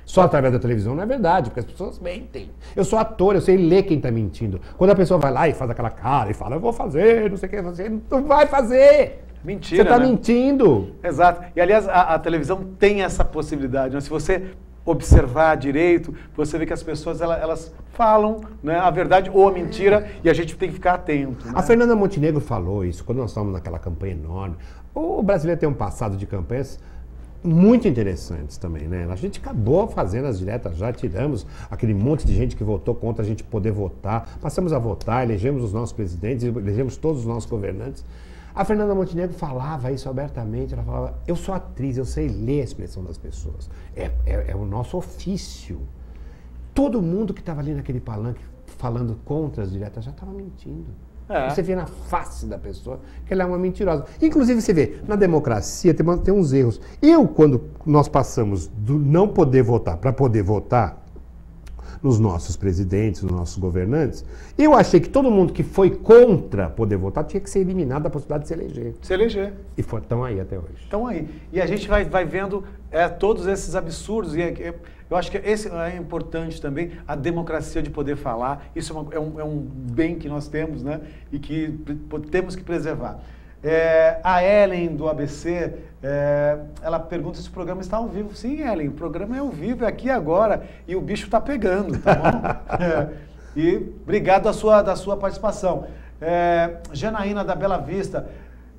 Só através da televisão não é verdade, porque as pessoas mentem. Eu sou ator, eu sei ler quem está mentindo. Quando a pessoa vai lá e faz aquela cara e fala, eu vou fazer, não sei o que fazer, não vai fazer. Mentira, você está mentindo. Exato. E, aliás, a televisão tem essa possibilidade. Né? Se você observar direito, você vê que as pessoas elas falam, né, a verdade ou a mentira, e a gente tem que ficar atento. Né? A Fernanda Montenegro falou isso quando nós estávamos naquela campanha enorme. O brasileiro tem um passado de campanhas muito interessantes também, né? A gente acabou fazendo as diretas, já tiramos aquele monte de gente que votou contra a gente poder votar, passamos a votar, elegemos os nossos presidentes, elegemos todos os nossos governantes. A Fernanda Montenegro falava isso abertamente, ela falava, eu sou atriz, eu sei ler a expressão das pessoas, é o nosso ofício. Todo mundo que estava ali naquele palanque falando contra as diretas já estava mentindo. Você vê na face da pessoa que ela é uma mentirosa. Inclusive, você vê, na democracia tem uns erros. Quando nós passamos do não poder votar para poder votar nos nossos presidentes, nos nossos governantes, eu achei que todo mundo que foi contra poder votar tinha que ser eliminado da possibilidade de se eleger. Se eleger. E estão aí até hoje. Estão aí. E a gente vai vendo todos esses absurdos. E eu acho que esse é importante também, a democracia de poder falar. Isso é um bem que nós temos, né? E que temos que preservar. A Ellen, do ABC, ela pergunta se o programa está ao vivo. Sim, Ellen, o programa é ao vivo, é aqui agora, e o bicho está pegando, tá bom? E obrigado da sua participação. Janaína da Bela Vista.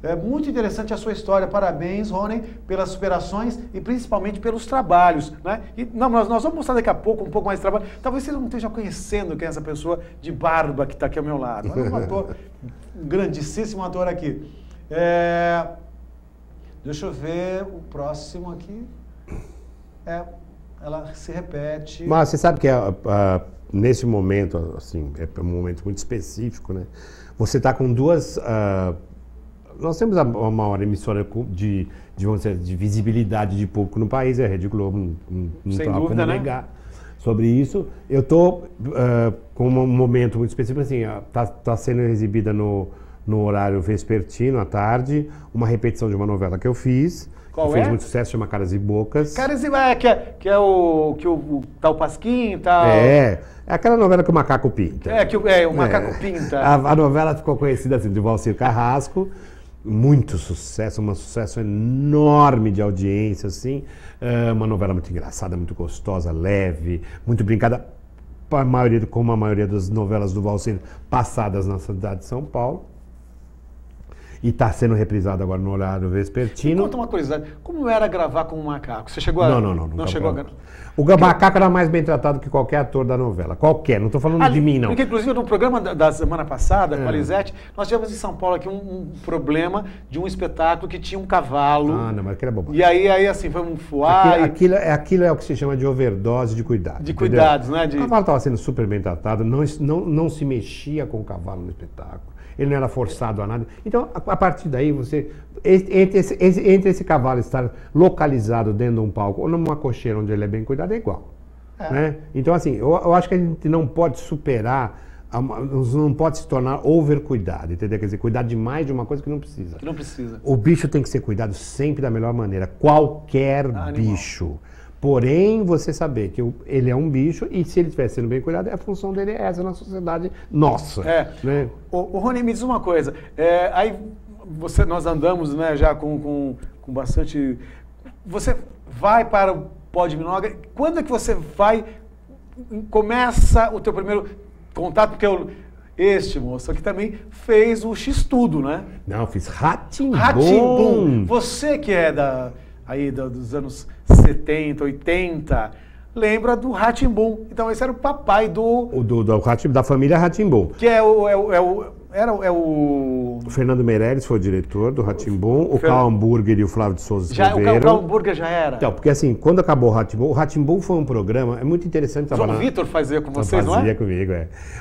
É muito interessante a sua história. Parabéns, Rony, pelas superações e principalmente pelos trabalhos, né? E, nós vamos mostrar daqui a pouco um pouco mais de trabalho. Talvez você não esteja conhecendo quem é essa pessoa de barba que está aqui ao meu lado. Mas é um ator, um grandíssimo ator aqui. Deixa eu ver o próximo aqui. Ela se repete. Mas você sabe que nesse momento, assim, é um momento muito específico, né? Você está com duas... nós temos a maior emissora de visibilidade de público no país, é a Rede Globo, não tem como negar sobre isso. Eu estou com um momento muito específico, assim, está sendo exibida no horário vespertino, à tarde, uma repetição de uma novela que eu fiz. Qual fez muito sucesso, chama Caras e Bocas. Caras e Bocas, que é o tal Pasquim, tal... É aquela novela que o macaco pinta. O macaco pinta. A novela ficou conhecida assim, de Valcir Carrasco. Muito sucesso, um sucesso enorme de audiência, assim. Uma novela muito engraçada, muito gostosa, leve, muito brincada, como a maioria das novelas do Valcir passadas na cidade de São Paulo. E está sendo reprisado agora no horário vespertino. Conta uma curiosidade, como era gravar com um macaco? Você chegou a... Não chegou a... O macaco era mais bem tratado que qualquer ator da novela. Qualquer, não estou falando de mim, não. Porque, inclusive, no programa da semana passada, com a Lisete, nós tivemos em São Paulo aqui um problema de um espetáculo que tinha um cavalo. Não, mas aquilo é bobagem. E aí assim, foi um fuá... Aquilo é o que se chama de overdose de cuidado. De cuidados, né? O cavalo estava sendo super bem tratado, não se mexia com o cavalo no espetáculo. Ele não era forçado a nada. Então, a partir daí, entre esse cavalo estar localizado dentro de um palco ou numa cocheira onde ele é bem cuidado, é igual. Né? Então, assim, eu acho que a gente não pode superar, não pode se tornar over-cuidado, entendeu? Quer dizer, cuidar demais de uma coisa que não precisa. Que não precisa. O bicho tem que ser cuidado sempre da melhor maneira. Qualquer bicho. Porém, você saber que ele é um bicho e se ele estiver sendo bem cuidado, a função dele é essa na sociedade nossa. Né? O Rony, me diz uma coisa. Aí nós andamos, né, já com bastante... Você vai para o Podminoga. Quando é que você começa o teu primeiro contato? Porque este moço aqui também fez o X-Tudo, né? Não, fiz Rá-Tim-Bum. Rá-Tim-Bum. Você que é dos anos 70, 80, lembra do Rá-Tim-Bum. Então esse era o papai da família Rá-Tim-Bum. Que é o Fernando Meirelles foi o diretor do Rá-Tim-Bum, o Karl Hamburger e o Flávio de Souza escreveram. O Karl Hamburger já era? Então, porque assim, quando acabou o Rá-Tim-Bum foi um programa, é muito interessante trabalhar... João Vitor fazia com vocês, não é? Fazia comigo,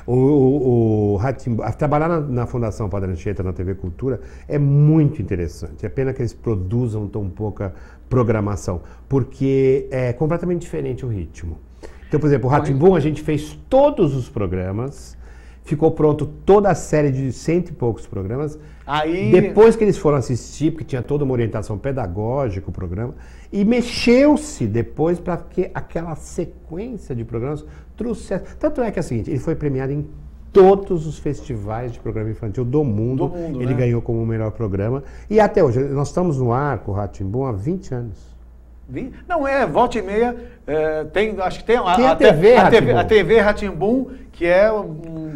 O Rá-Tim-Bum, trabalhar na Fundação Padre Anchieta, na TV Cultura, é muito interessante. É pena que eles produzam tão pouca programação, porque é completamente diferente o ritmo. Então, por exemplo, o Rá-Tim-Bum, a gente fez todos os programas, ficou pronto toda a série de 100 e poucos programas. Depois que eles foram assistir, porque tinha toda uma orientação pedagógica o programa, e mexeu-se depois para que aquela sequência de programas trouxesse... Tanto é que é o seguinte, ele foi premiado em todos os festivais de programa infantil do mundo. Ele ganhou como o melhor programa. E até hoje, nós estamos no ar com o Rá-Tim-Bum há 20 anos. Não, volta e meia, acho que tem a TV Rá-Tim-Bum, que é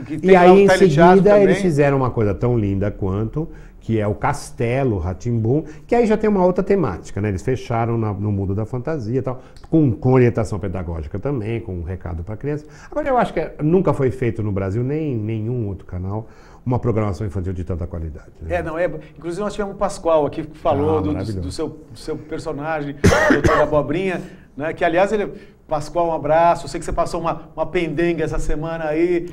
que tem. E aí, em seguida, eles fizeram uma coisa tão linda quanto, que é o Castelo Rá-Tim-Bum, que aí já tem uma outra temática, né? Eles fecharam no mundo da fantasia e tal, com orientação pedagógica também, com um recado para criança. Agora, eu acho que nunca foi feito no Brasil, nem em nenhum outro canal, uma programação infantil de tanta qualidade. Né? Inclusive nós tivemos o Pascoal aqui que falou do seu personagem, o Doutor Abobrinha, né? Que aliás Pascoal, um abraço, eu sei que você passou uma pendenga essa semana aí.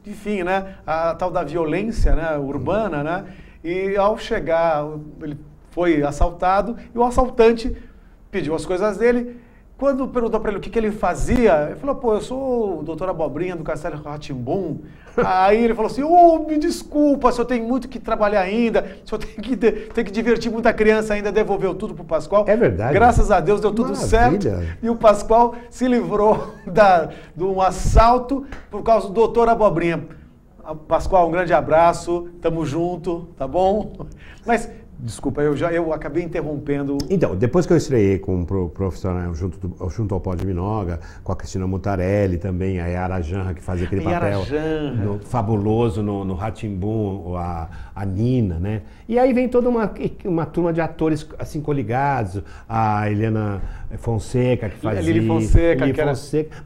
Enfim, né? A tal da violência, né, urbana, né? E ao chegar, ele foi assaltado e o assaltante pediu as coisas dele. Quando perguntou para ele o que ele fazia, ele falou, eu sou o Doutor Abobrinha do Castelo Rá-Tim-Bum. Aí ele falou assim, me desculpa, o senhor tem muito que trabalhar ainda, o senhor tem que divertir muita criança ainda, devolveu tudo pro Pascoal. É verdade. Graças a Deus deu tudo certo. E o Pascoal se livrou de um assalto por causa do Doutor Abobrinha. Pascoal, um grande abraço, tamo junto, tá bom? Mas Desculpa, eu acabei interrompendo. Então, depois que eu estreiei como profissional junto ao Pó de Minoga, com a Cristina Mutarelli também, a Yara Janra, que fazia aquele papel fabuloso no Rá-Tim-Bum, a Nina, né? E aí vem toda uma turma de atores assim coligados, a Helena Fonseca, que fazia... Lili Fonseca, que era...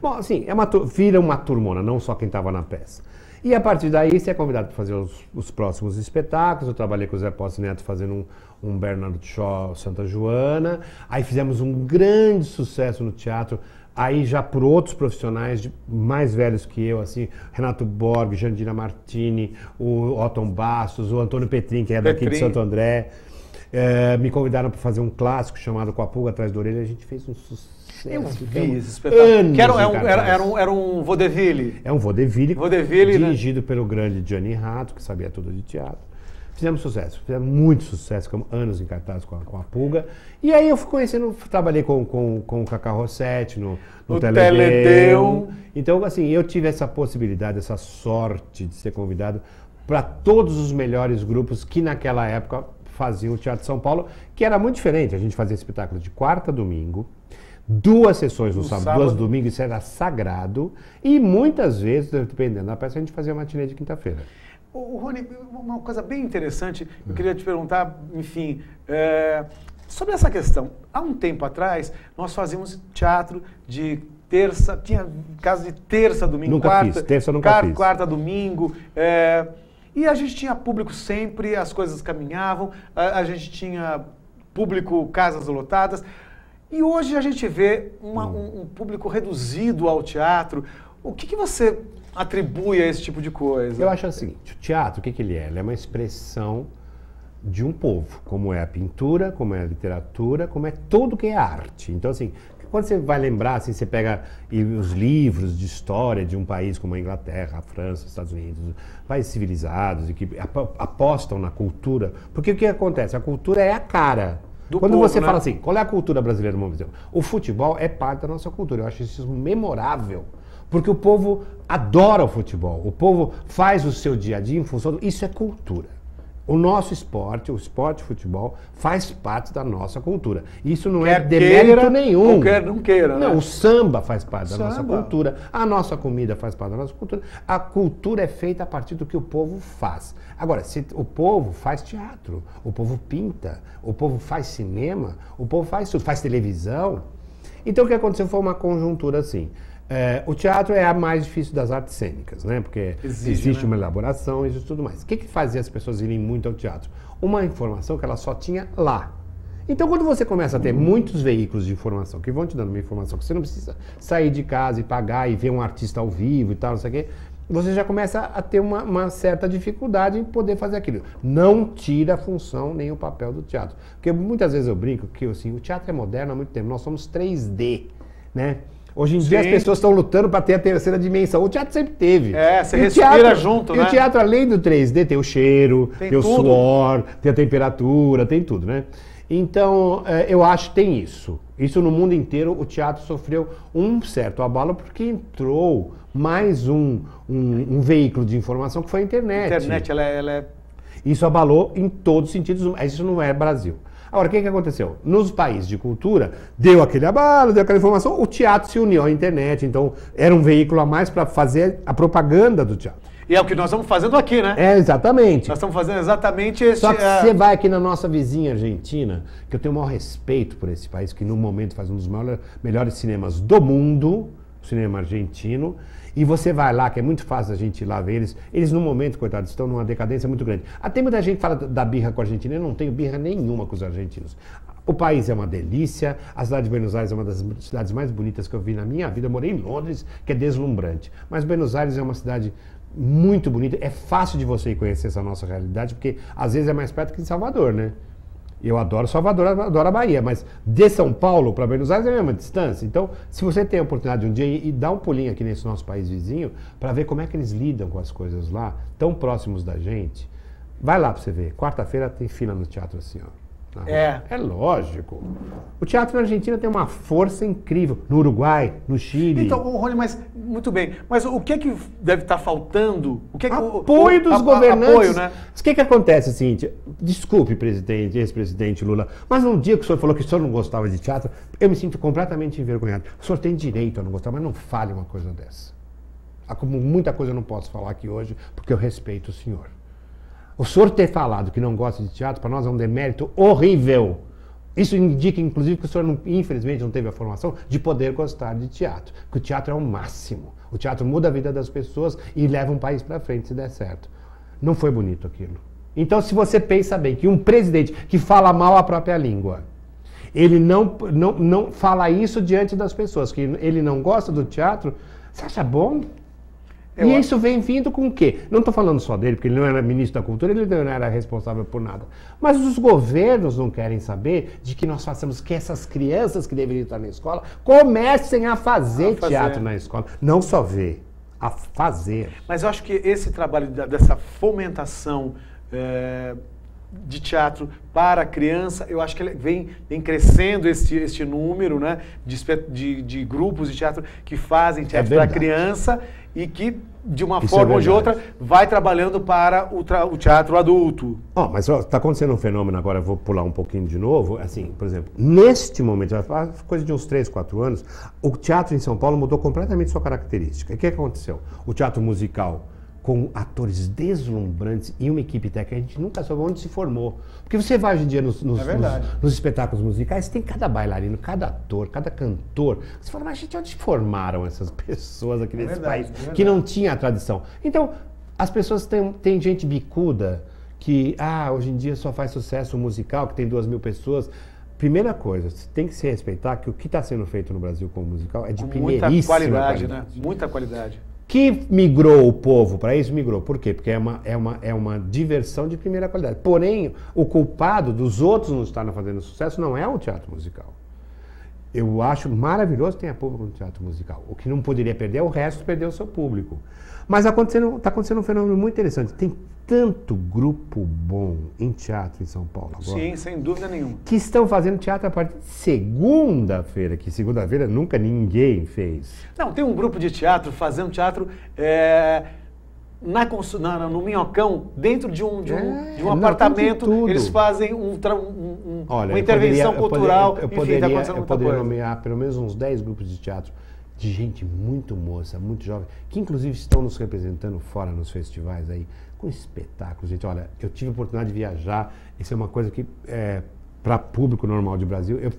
Bom, assim, vira uma turmona, não só quem estava na peça. E a partir daí você é convidado para fazer os próximos espetáculos. Eu trabalhei com o Zé Posse Neto fazendo um Bernardo Shaw Santa Joana. Aí fizemos um grande sucesso no teatro, aí já por outros profissionais mais velhos que eu, assim, Renato Borg, Jandira Martini, o Otton Bastos, o Antônio Petrin, que é daqui de Santo André. Me convidaram para fazer um clássico chamado Com a Pulga Atrás da Orelha. A gente fez um sucesso. Eu vi esse espetáculo. Que era um vaudeville. É um vaudeville dirigido, né, pelo grande Gianni Rato, que sabia tudo de teatro. Fizemos sucesso, fizemos muito sucesso, ficamos anos em cartaz com a Pulga. E aí eu fui conhecendo, trabalhei com o Cacá Rossetti no Teledeu. Então, assim, eu tive essa possibilidade, essa sorte de ser convidado para todos os melhores grupos que naquela época faziam o Teatro de São Paulo, que era muito diferente. A gente fazia espetáculo de quarta a domingo, 2 sessões no sábado, 2 domingos, isso era sagrado. E muitas vezes, dependendo da peça, a gente fazia matinê de quinta-feira. Rony, uma coisa bem interessante, eu queria te perguntar, enfim, sobre essa questão. Há um tempo atrás, nós fazíamos teatro de terça, tinha caso de terça, domingo, nunca quarta. Fiz, terça nunca fiz. Quarta, domingo. E a gente tinha público sempre, as coisas caminhavam, a gente tinha público, casas lotadas. E hoje a gente vê um público reduzido ao teatro. O que você atribui a esse tipo de coisa? Eu acho o seguinte, o teatro, o que ele é? Ele é uma expressão de um povo, como é a pintura, como é a literatura, como é tudo que é arte. Então, assim, quando você vai lembrar, assim, você pega os livros de história de um país como a Inglaterra, a França, os Estados Unidos, países civilizados e que apostam na cultura, porque o que acontece? A cultura é a cara. Quando povo, você fala assim, qual é a cultura brasileira? O futebol é parte da nossa cultura. Eu acho isso memorável. Porque o povo adora o futebol. O povo faz o seu dia a dia em função Isso é cultura. O nosso esporte, o esporte futebol, faz parte da nossa cultura. Isso não é demérito nenhum. Ou quer não queira, né? Não, o samba faz parte da nossa cultura. A nossa comida faz parte da nossa cultura. A cultura é feita a partir do que o povo faz. Agora, se o povo faz teatro, o povo pinta, o povo faz cinema, o povo faz tudo, faz televisão. Então o que aconteceu foi uma conjuntura assim. O teatro é a mais difícil das artes cênicas, né? Porque existe uma elaboração, existe tudo mais. O que fazia as pessoas irem muito ao teatro? Uma informação que ela só tinha lá. Então, quando você começa a ter muitos veículos de informação que vão te dando uma informação que você não precisa sair de casa e pagar e ver um artista ao vivo e tal, não sei o quê, você já começa a ter uma certa dificuldade em poder fazer aquilo. Não tira a função nem o papel do teatro. Porque muitas vezes eu brinco que assim, o teatro é moderno há muito tempo, nós somos 3D, né? Hoje em dia as pessoas estão lutando para ter a terceira dimensão. O teatro sempre teve. Você respira junto, né? E o teatro, além do 3D, tem o cheiro, tem o suor, tem a temperatura, tem tudo, né? Então, eu acho que tem isso. Isso no mundo inteiro, o teatro sofreu um certo abalo porque entrou mais um veículo de informação que foi a internet. A internet, ela é... Isso abalou em todos os sentidos, mas isso não é Brasil. Agora, o que aconteceu? Nos países de cultura, deu aquele abalo, deu aquela informação, o teatro se uniu à internet, então era um veículo a mais para fazer a propaganda do teatro. E é o que nós estamos fazendo aqui, né? Exatamente. Nós estamos fazendo exatamente esse... Só que você vai aqui na nossa vizinha Argentina, que eu tenho o maior respeito por esse país, que no momento faz um dos melhores cinemas do mundo, o cinema argentino, e você vai lá, que é muito fácil a gente ir lá ver eles. Eles, no momento, coitados, estão numa decadência muito grande. Até muita gente fala da birra com a Argentina. Eu não tenho birra nenhuma com os argentinos. O país é uma delícia. A cidade de Buenos Aires é uma das cidades mais bonitas que eu vi na minha vida. Eu morei em Londres, que é deslumbrante. Mas Buenos Aires é uma cidade muito bonita. É fácil de você ir conhecer essa nossa realidade, porque às vezes é mais perto que em Salvador, né? Eu adoro Salvador, adoro a Bahia, mas de São Paulo para Buenos Aires é a mesma distância. Então, se você tem a oportunidade de um dia ir dar um pulinho aqui nesse nosso país vizinho, para ver como é que eles lidam com as coisas lá, tão próximos da gente, vai lá para você ver. Quarta-feira tem fila no teatro assim, ó. É lógico. O teatro na Argentina tem uma força incrível. No Uruguai, no Chile. Então, Rony, mas muito bem. Mas o que é que deve estar faltando? O que é que, apoio dos governantes. Apoio, né? O que acontece é o seguinte, desculpe, presidente, ex-presidente Lula, mas um dia que o senhor falou que o senhor não gostava de teatro, eu me sinto completamente envergonhado. O senhor tem direito a não gostar, mas não fale uma coisa dessa. Como muita coisa eu não posso falar aqui hoje, porque eu respeito o senhor. O senhor ter falado que não gosta de teatro, para nós é um demérito horrível. Isso indica, inclusive, que o senhor, infelizmente, não teve a formação de poder gostar de teatro. Porque o teatro é o máximo. O teatro muda a vida das pessoas e leva um país para frente, se der certo. Não foi bonito aquilo. Então, se você pensa bem que um presidente que fala mal a própria língua, ele não fala isso diante das pessoas, que ele não gosta do teatro, você acha bom? E isso vem vindo com o quê? Não estou falando só dele, porque ele não era ministro da Cultura, ele não era responsável por nada. Mas os governos não querem saber de que nós façamos que essas crianças que deveriam estar na escola comecem a fazer teatro na escola. Não só ver, a fazer. Mas eu acho que esse trabalho dessa fomentação de teatro para a criança, eu acho que ele vem crescendo este número, né, de grupos de teatro que fazem teatro para a criança e que, de uma forma ou de outra, vai trabalhando para o teatro adulto. Mas está acontecendo um fenômeno agora, eu vou pular um pouquinho de novo, assim, por exemplo, neste momento, coisa de uns 3, 4 anos, o teatro em São Paulo mudou completamente sua característica. E o que aconteceu? O teatro musical, com atores deslumbrantes e uma equipe técnica, a gente nunca soube onde se formou. Porque você vai hoje em dia nos espetáculos musicais, tem cada bailarino, cada ator, cada cantor. Você fala, mas gente, onde formaram essas pessoas aqui nesse país que não tinha a tradição? Então, as pessoas têm gente bicuda que, hoje em dia só faz sucesso musical, que tem 2.000 pessoas. Primeira coisa, tem que se respeitar que o que está sendo feito no Brasil como musical é de primeiríssima muita qualidade, né? Muita qualidade. Que migrou o povo para isso? Migrou. Por quê? Porque é uma diversão de primeira qualidade. Porém, o culpado dos outros não estarem fazendo sucesso não é o teatro musical. Eu acho maravilhoso ter público no teatro musical. O que não poderia perder é o resto perder o seu público. Mas está acontecendo um fenômeno muito interessante. Tem tanto grupo bom em teatro em São Paulo agora. Sim, sem dúvida nenhuma. Que estão fazendo teatro a partir de segunda-feira, que segunda-feira nunca ninguém fez. Não, tem um grupo de teatro fazendo teatro no Minhocão, dentro de um apartamento. Eles fazem uma intervenção cultural. Eu poderia nomear pelo menos uns 10 grupos de teatro de gente muito moça, muito jovem, que inclusive estão nos representando fora nos festivais aí, com espetáculos. Gente, olha, eu tive a oportunidade de viajar, isso é uma coisa que, para público normal de Brasil, eu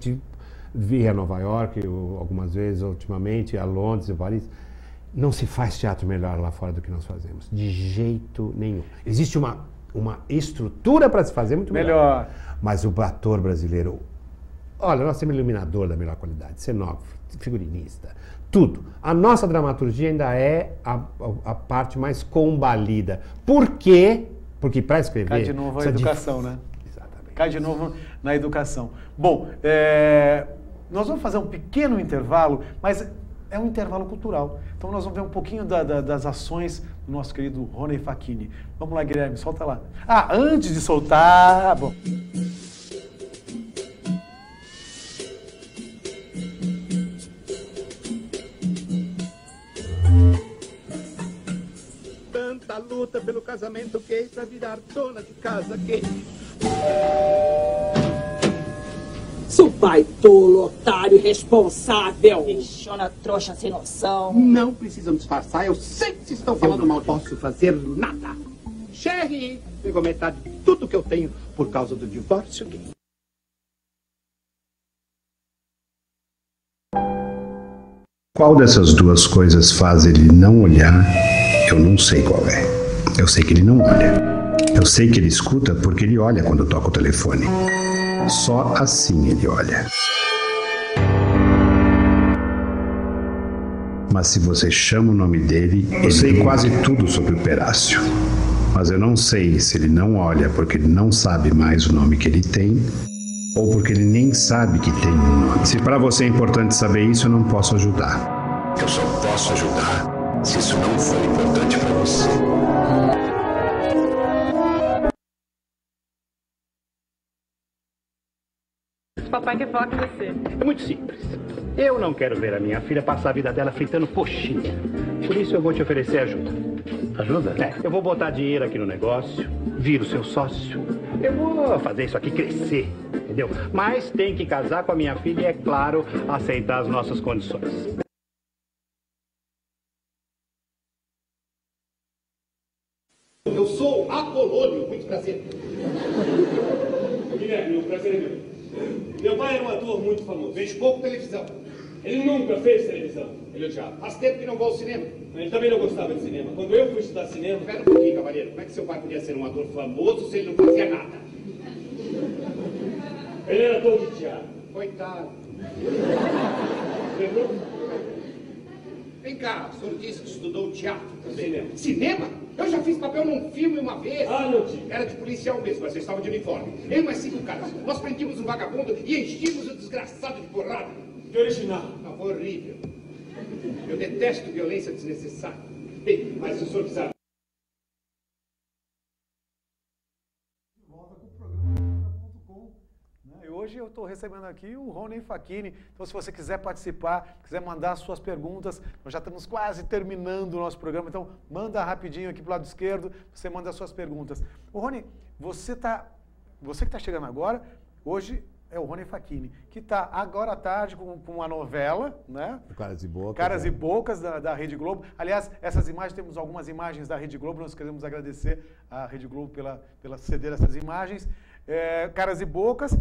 vi a Nova York algumas vezes, ultimamente, a Londres, a Paris. Não se faz teatro melhor lá fora do que nós fazemos, de jeito nenhum. Existe uma estrutura para se fazer muito melhor. Mas o ator brasileiro, olha, nós temos iluminador da melhor qualidade, cenógrafo, figurinista, tudo. A nossa dramaturgia ainda é a parte mais combalida. Por quê? Porque para escrever... Cai de novo a educação, né? Exatamente. Cai de novo na educação. Bom, nós vamos fazer um pequeno intervalo, mas é um intervalo cultural. Então nós vamos ver um pouquinho das ações do nosso querido Rony Facchini. Vamos lá, Guilherme, solta lá. Antes de soltar... Bom... Tanta luta pelo casamento gay pra virar dona de casa gay. Seu pai tolo, otário, irresponsável. Bichona, trouxa, sem noção. Não precisam disfarçar, eu sei que estão falando mal. Não posso fazer nada. Sherry, pegou metade de tudo que eu tenho por causa do divórcio gay. Qual dessas duas coisas faz ele não olhar? Eu não sei qual é. Eu sei que ele não olha. Eu sei que ele escuta porque ele olha quando toca o telefone. Só assim ele olha. Mas se você chama o nome dele, eu sei quase tudo sobre o Perácio. Mas eu não sei se ele não olha porque ele não sabe mais o nome que ele tem ou porque ele nem sabe que tem um nome. Se para você é importante saber isso, eu não posso ajudar. Eu só posso ajudar se isso não for importante para você. papai quer falar com você. É muito simples. Eu não quero ver a minha filha passar a vida dela fritando coxinha. Por isso eu vou te oferecer ajuda. Ajuda? É, eu vou botar dinheiro aqui no negócio, viro seu sócio. Eu vou fazer isso aqui crescer, entendeu? Mas tem que casar com a minha filha e, é claro, aceitar as nossas condições. Eu sou Apolônio, muito prazer. Guilherme, o prazer é meu. Meu pai era um ator muito famoso. Vejo pouco televisão. Ele nunca fez televisão. Ele odiava. Faz tempo que não vou ao cinema. Ele também não gostava de cinema. Quando eu fui estudar cinema... Espera um pouquinho, cavalheiro. Como é que seu pai podia ser um ator famoso se ele não fazia nada? Ele era ator de teatro. Coitado. Lembrou? Vem cá, o senhor disse que estudou teatro também. Cinema. Cinema? Eu já fiz papel num filme uma vez. Ah, não tinha. Era de policial mesmo, mas eu estava de uniforme. Eu e mais 5 caras. Nós prendíamos um vagabundo e enchíamos o desgraçado de porrada. Que original. Não, foi horrível. Eu detesto violência desnecessária. Bem, mas se o senhor quiser... E hoje eu estou recebendo aqui o Rony Facchini. Então, se você quiser participar, quiser mandar suas perguntas, nós já estamos quase terminando o nosso programa. Então, manda rapidinho aqui para o lado esquerdo, você manda as suas perguntas. Ô, Rony, você que está chegando agora, hoje é o Rony Facchini, que está agora à tarde com a novela, né? Caras e Bocas. Caras e Bocas da Rede Globo. Aliás, essas imagens, temos algumas imagens da Rede Globo, nós queremos agradecer à Rede Globo pela ceder essas imagens. Caras e Bocas.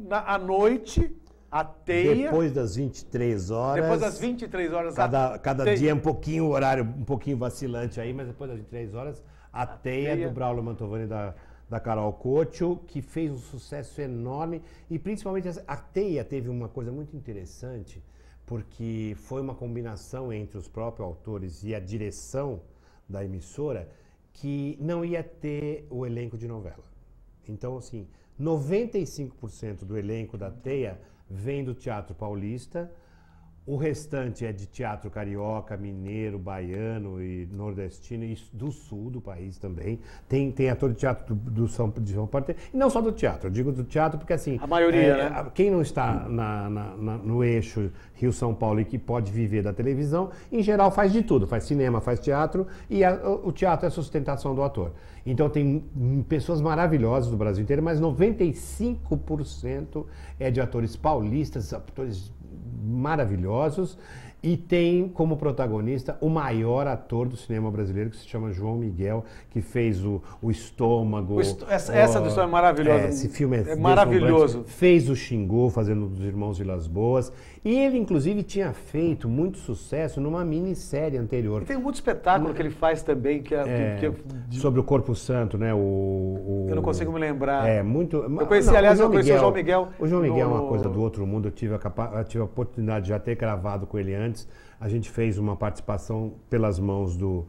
À noite, a teia... Depois das 23 horas... Depois das 23 horas... Cada dia é um pouquinho, horário um pouquinho vacilante aí, mas depois das 23 horas, a teia do Braulio Mantovani da Carol Coccio, que fez um sucesso enorme. E principalmente a teia teve uma coisa muito interessante, porque foi uma combinação entre os próprios autores e a direção da emissora, que não ia ter o elenco de novela. Então, assim... 95% do elenco da teia vem do Teatro Paulista, o restante é de teatro carioca, mineiro, baiano e nordestino e do sul do país também. Tem ator de teatro de São Paulo, e não só do teatro, eu digo do teatro porque assim... A maioria, né? Quem não está no eixo Rio-São Paulo e que pode viver da televisão, em geral faz de tudo, faz cinema, faz teatro e o teatro é a sustentação do ator. Então tem pessoas maravilhosas do Brasil inteiro, mas 95% é de atores paulistas, atores maravilhosos, e tem como protagonista o maior ator do cinema brasileiro, que se chama João Miguel, que fez o Estômago. Essa do Estômago é maravilhosa. Esse filme é maravilhoso. Fez o Xingô, fazendo Dos Irmãos Vilas Boas. E ele, inclusive, tinha feito muito sucesso numa minissérie anterior. E tem um outro espetáculo que ele faz também, sobre o Corpo Santo, né? Eu não consigo me lembrar. Eu conheci, aliás, eu conheci o João Miguel. O João Miguel é uma coisa do outro mundo. Eu tive a oportunidade de já ter gravado com ele antes. A gente fez uma participação pelas mãos do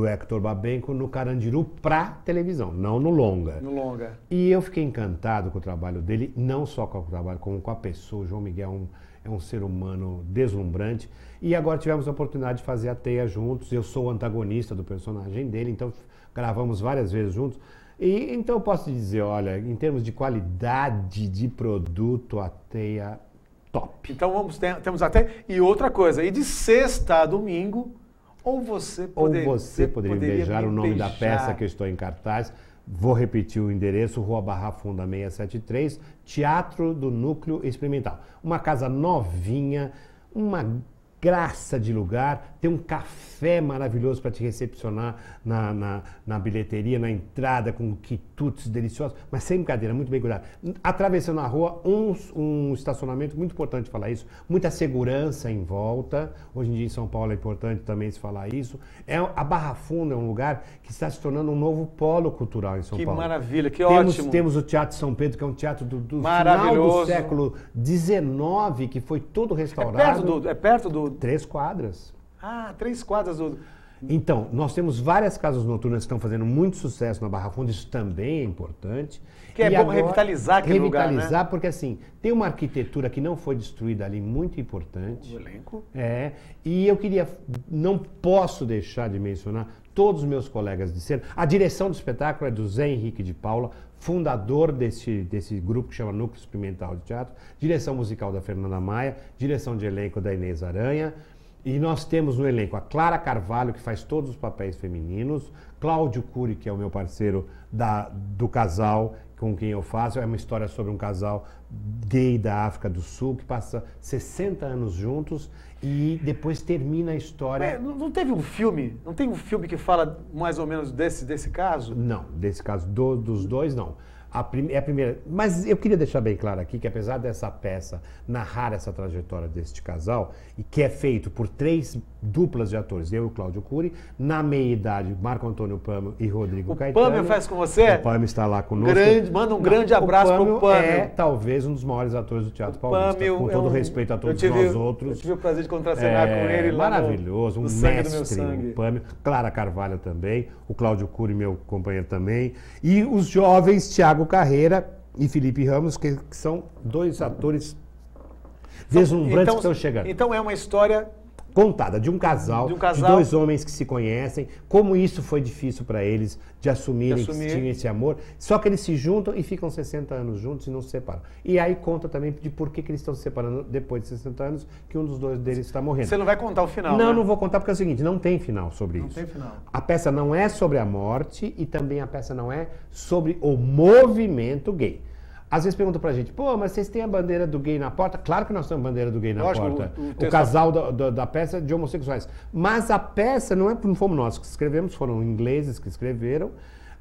Hector Babenco no Carandiru pra televisão, não no longa. No longa. E eu fiquei encantado com o trabalho dele, não só com o trabalho, como com a pessoa. O João Miguel é um ser humano deslumbrante. E agora tivemos a oportunidade de fazer a teia juntos. Eu sou o antagonista do personagem dele, então gravamos várias vezes juntos. E então eu posso dizer, olha, em termos de qualidade de produto, a teia top. Então temos até... E outra coisa, e de sexta a domingo, você poderia beijar o nome da peça que eu estou em cartaz. Vou repetir o endereço, Rua Barra Funda 673, Teatro do Núcleo Experimental. Uma casa novinha, uma graça de lugar, tem um café maravilhoso para te recepcionar na bilheteria, na entrada, com quitutes deliciosos, mas sem brincadeira, muito bem cuidado. Atravessando a rua, um estacionamento, muito importante falar isso, muita segurança em volta. Hoje em dia em São Paulo é importante também se falar isso. A Barra Funda é um lugar que está se tornando um novo polo cultural em São Paulo. Que maravilha, que ótimo. Temos o Teatro São Pedro, que é um teatro do final do século XIX, que foi todo restaurado. É perto do... 3 quadras. 3 quadras do... Então, nós temos várias casas noturnas que estão fazendo muito sucesso na Barra Funda, isso também é importante. Que é E bom agora, revitalizar aquele lugar, né? Revitalizar, porque assim, tem uma arquitetura que não foi destruída ali, muito importante. O elenco. E eu não posso deixar de mencionar todos os meus colegas de cena. A direção do espetáculo é do Zé Henrique de Paula, fundador desse grupo que chama Núcleo Experimental de Teatro, direção musical da Fernanda Maia, direção de elenco da Inês Aranha, e nós temos no elenco a Clara Carvalho, que faz todos os papéis femininos, Cláudio Cury, que é o meu parceiro do casal com quem eu faço, é uma história sobre um casal gay da África do Sul, que passa 60 anos juntos e depois termina a história... Não teve um filme, não tem um filme que fala mais ou menos desse caso? Não, desse caso dos dois não. É a primeira. Mas eu queria deixar bem claro aqui que apesar dessa peça narrar essa trajetória deste casal, e que é feito por 3 duplas de atores, eu e o Cláudio Cury, na meia-idade, Marco Antônio Pâmio e Rodrigo Caetano. O Pâmio faz com você? O Pâmio está lá conosco. Manda um grande abraço para o Pâmio. É talvez um dos maiores atores do Teatro Paulista, com todo respeito a todos nós outros. Eu tive o prazer de contracenar com ele lá maravilhoso, um mestre, o Pâmio. Clara Carvalho também, o Cláudio Cury, meu companheiro também, e os jovens Thiago Carreira e Felipe Ramos, que são 2 atores deslumbrantes que estão chegando. Então é uma história contada de um casal, de 2 homens que se conhecem, como isso foi difícil para eles de assumirem que tinham esse amor, só que eles se juntam e ficam 60 anos juntos e não se separam. E aí conta também de por que eles estão se separando depois de 60 anos, que um dos 2 deles está morrendo. Você não vai contar o final, Não, né? não vou contar porque é o seguinte, não tem final sobre isso. Não tem final. A peça não é sobre a morte e também a peça não é sobre o movimento gay. Às vezes perguntam pra gente, pô, mas vocês têm a bandeira do gay na porta? Claro que nós temos a bandeira do gay na porta. O casal da peça é de homossexuais. Mas a peça não fomos nós que escrevemos, foram ingleses que escreveram.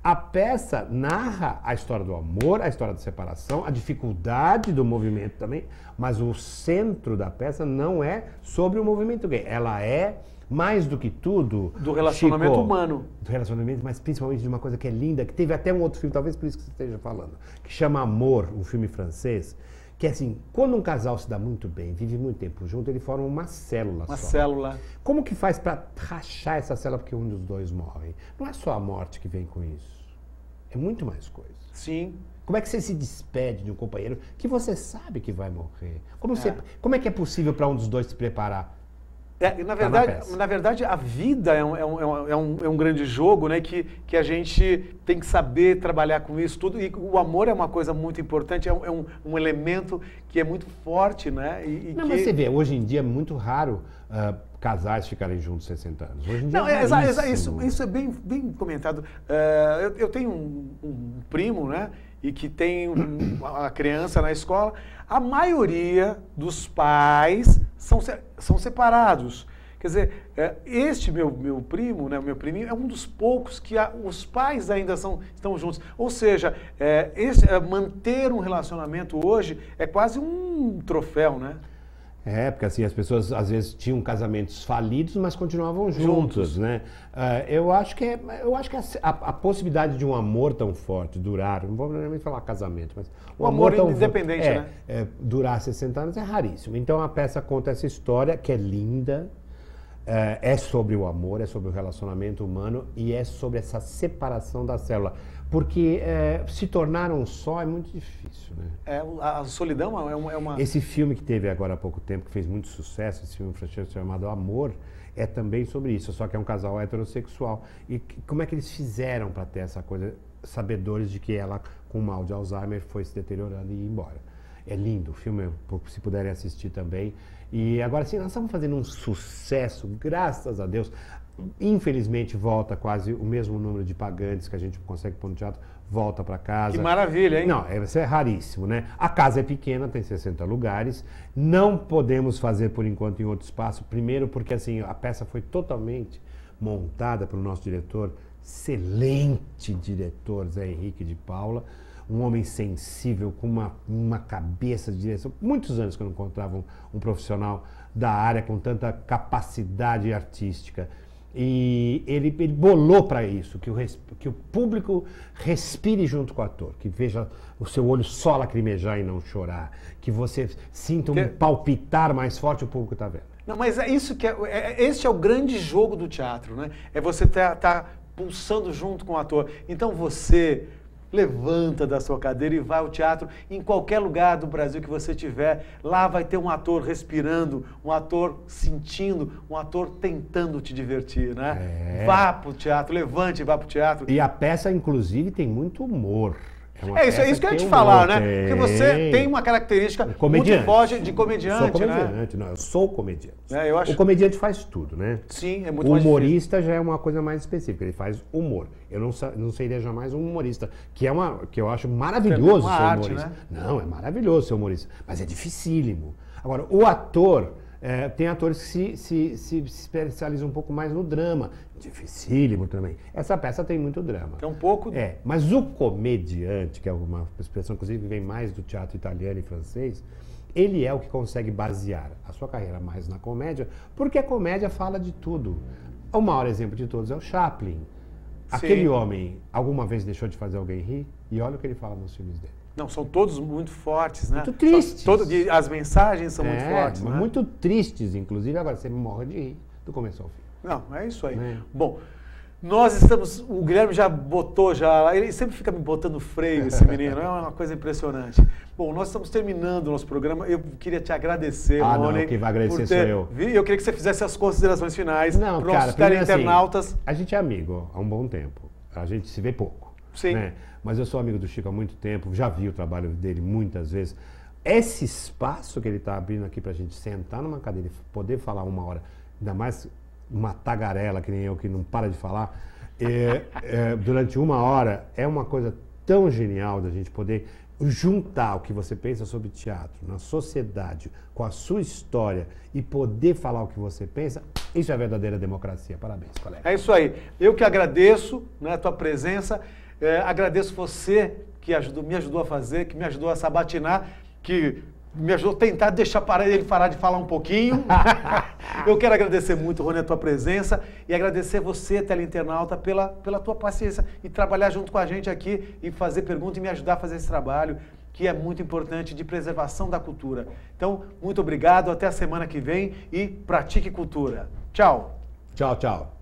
A peça narra a história do amor, a história da separação, a dificuldade do movimento também, mas o centro da peça não é sobre o movimento gay. Ela é, mais do que tudo... do relacionamento humano. Do relacionamento, mas principalmente de uma coisa que é linda, que teve até um outro filme, talvez por isso que você esteja falando, que chama Amor, um filme francês, que é assim, quando um casal se dá muito bem, vive muito tempo junto, ele forma uma célula só. Uma célula. Como que faz para rachar essa célula porque um dos 2 morre? Não é só a morte que vem com isso. É muito mais coisa. Sim. Como é que você se despede de um companheiro que você sabe que vai morrer? Como é que é possível para um dos 2 se preparar? Na verdade, a vida é um grande jogo, né? Que a gente tem que saber trabalhar com isso tudo. E o amor é uma coisa muito importante, é um elemento que é muito forte, né? Mas você vê, hoje em dia é muito raro casais ficarem juntos 60 anos. Hoje em dia isso é bem comentado. Eu tenho um primo, né? E que tem uma criança na escola. A maioria dos pais são separados. Quer dizer, este meu primo, né, meu priminho, é um dos poucos que os pais ainda estão juntos. Ou seja, manter um relacionamento hoje é quase um troféu, né? Porque assim, as pessoas às vezes tinham casamentos falidos, mas continuavam juntos, né? Eu acho que a possibilidade de um amor tão forte durar, não vou nem falar casamento, mas um amor tão independente, né? Durar 60 anos é raríssimo. Então a peça conta essa história que é linda, é sobre o amor, é sobre o relacionamento humano e é sobre essa separação da célula. Porque se tornar um só é muito difícil, né? A solidão é uma... Esse filme que teve agora há pouco tempo, que fez muito sucesso, esse filme francês chamado Amor, é também sobre isso, só que é um casal heterossexual. E como é que eles fizeram para ter essa coisa, sabedores de que ela, com mal de Alzheimer, foi se deteriorando e ia embora. É lindo o filme, se puderem assistir também. E agora sim, nós estamos fazendo um sucesso, graças a Deus. Infelizmente volta quase o mesmo número de pagantes que a gente consegue pôr no teatro, volta para casa. Que maravilha, hein? Não, isso é raríssimo, né? A casa é pequena, tem 60 lugares, não podemos fazer por enquanto em outro espaço, primeiro porque assim, a peça foi totalmente montada pelo nosso diretor, excelente diretor, Zé Henrique de Paula, um homem sensível, com uma cabeça de direção. Muitos anos que eu não encontrava um profissional da área com tanta capacidade artística. E ele bolou para isso, que o público respire junto com o ator, que veja o seu olho só lacrimejar e não chorar, que você sinta um palpitar mais forte, o público está vendo. Não, mas é isso que esse é o grande jogo do teatro, né? É você tá pulsando junto com o ator. Então você levanta da sua cadeira e vai ao teatro em qualquer lugar do Brasil que você tiver. Lá vai ter um ator respirando, um ator sentindo, um ator tentando te divertir, né? Vá pro teatro, levante e vá pro teatro. E a peça, inclusive, tem muito humor. É isso que eu ia te falar, né? Porque você tem uma característica muito forte de comediante, sou comediante, né? Não, eu sou comediante. Eu acho... O comediante faz tudo, né? Sim, é muito o mais humorista já é uma coisa mais específica, ele faz humor. Eu não seria jamais um humorista, que eu acho maravilhoso ser humorista. Né? Não, é maravilhoso ser humorista, mas é dificílimo. Agora, o ator... tem atores que se especializam um pouco mais no drama. Dificílimo também. Essa peça tem muito drama. Tem um pouco... mas o comediante, que é uma expressão, inclusive, que vem mais do teatro italiano e francês, ele é o que consegue basear a sua carreira mais na comédia, porque a comédia fala de tudo. O maior exemplo de todos é o Chaplin. Sim. Aquele homem, alguma vez deixou de fazer alguém rir? E olha o que ele fala nos filmes dele. Não, são todos muito fortes, né? Muito tristes. As mensagens são muito fortes, né? Muito tristes, inclusive. Agora você morre de rir do começo ao fim. Não, é isso aí. Bom, o Guilherme já botou, ele sempre fica me botando freio, esse menino, é uma coisa impressionante. Bom, nós estamos terminando o nosso programa, eu queria te agradecer, Rony. Não, quem vai agradecer sou eu. Eu queria que você fizesse as considerações finais para os nossos internautas. Assim, a gente é amigo há um bom tempo, a gente se vê pouco. Sim. Né? Mas eu sou amigo do Chico há muito tempo, já vi o trabalho dele muitas vezes. Esse espaço que ele está abrindo aqui para a gente sentar numa cadeira e poder falar uma hora, ainda mais uma tagarela que nem eu, que não para de falar, durante uma hora, é uma coisa tão genial da gente poder juntar o que você pensa sobre teatro, na sociedade, com a sua história e poder falar o que você pensa. Isso é a verdadeira democracia. Parabéns, colega. É isso aí. Eu que agradeço, né, a tua presença. Agradeço você que me ajudou a fazer, que me ajudou a sabatinar, que me ajudou a tentar deixar ele parar de falar um pouquinho. Eu quero agradecer muito, Rony, a tua presença e agradecer você, teleinternauta, pela tua paciência e trabalhar junto com a gente aqui e fazer pergunta e me ajudar a fazer esse trabalho que é muito importante de preservação da cultura. Então, muito obrigado, até a semana que vem e pratique cultura. Tchau. Tchau, tchau.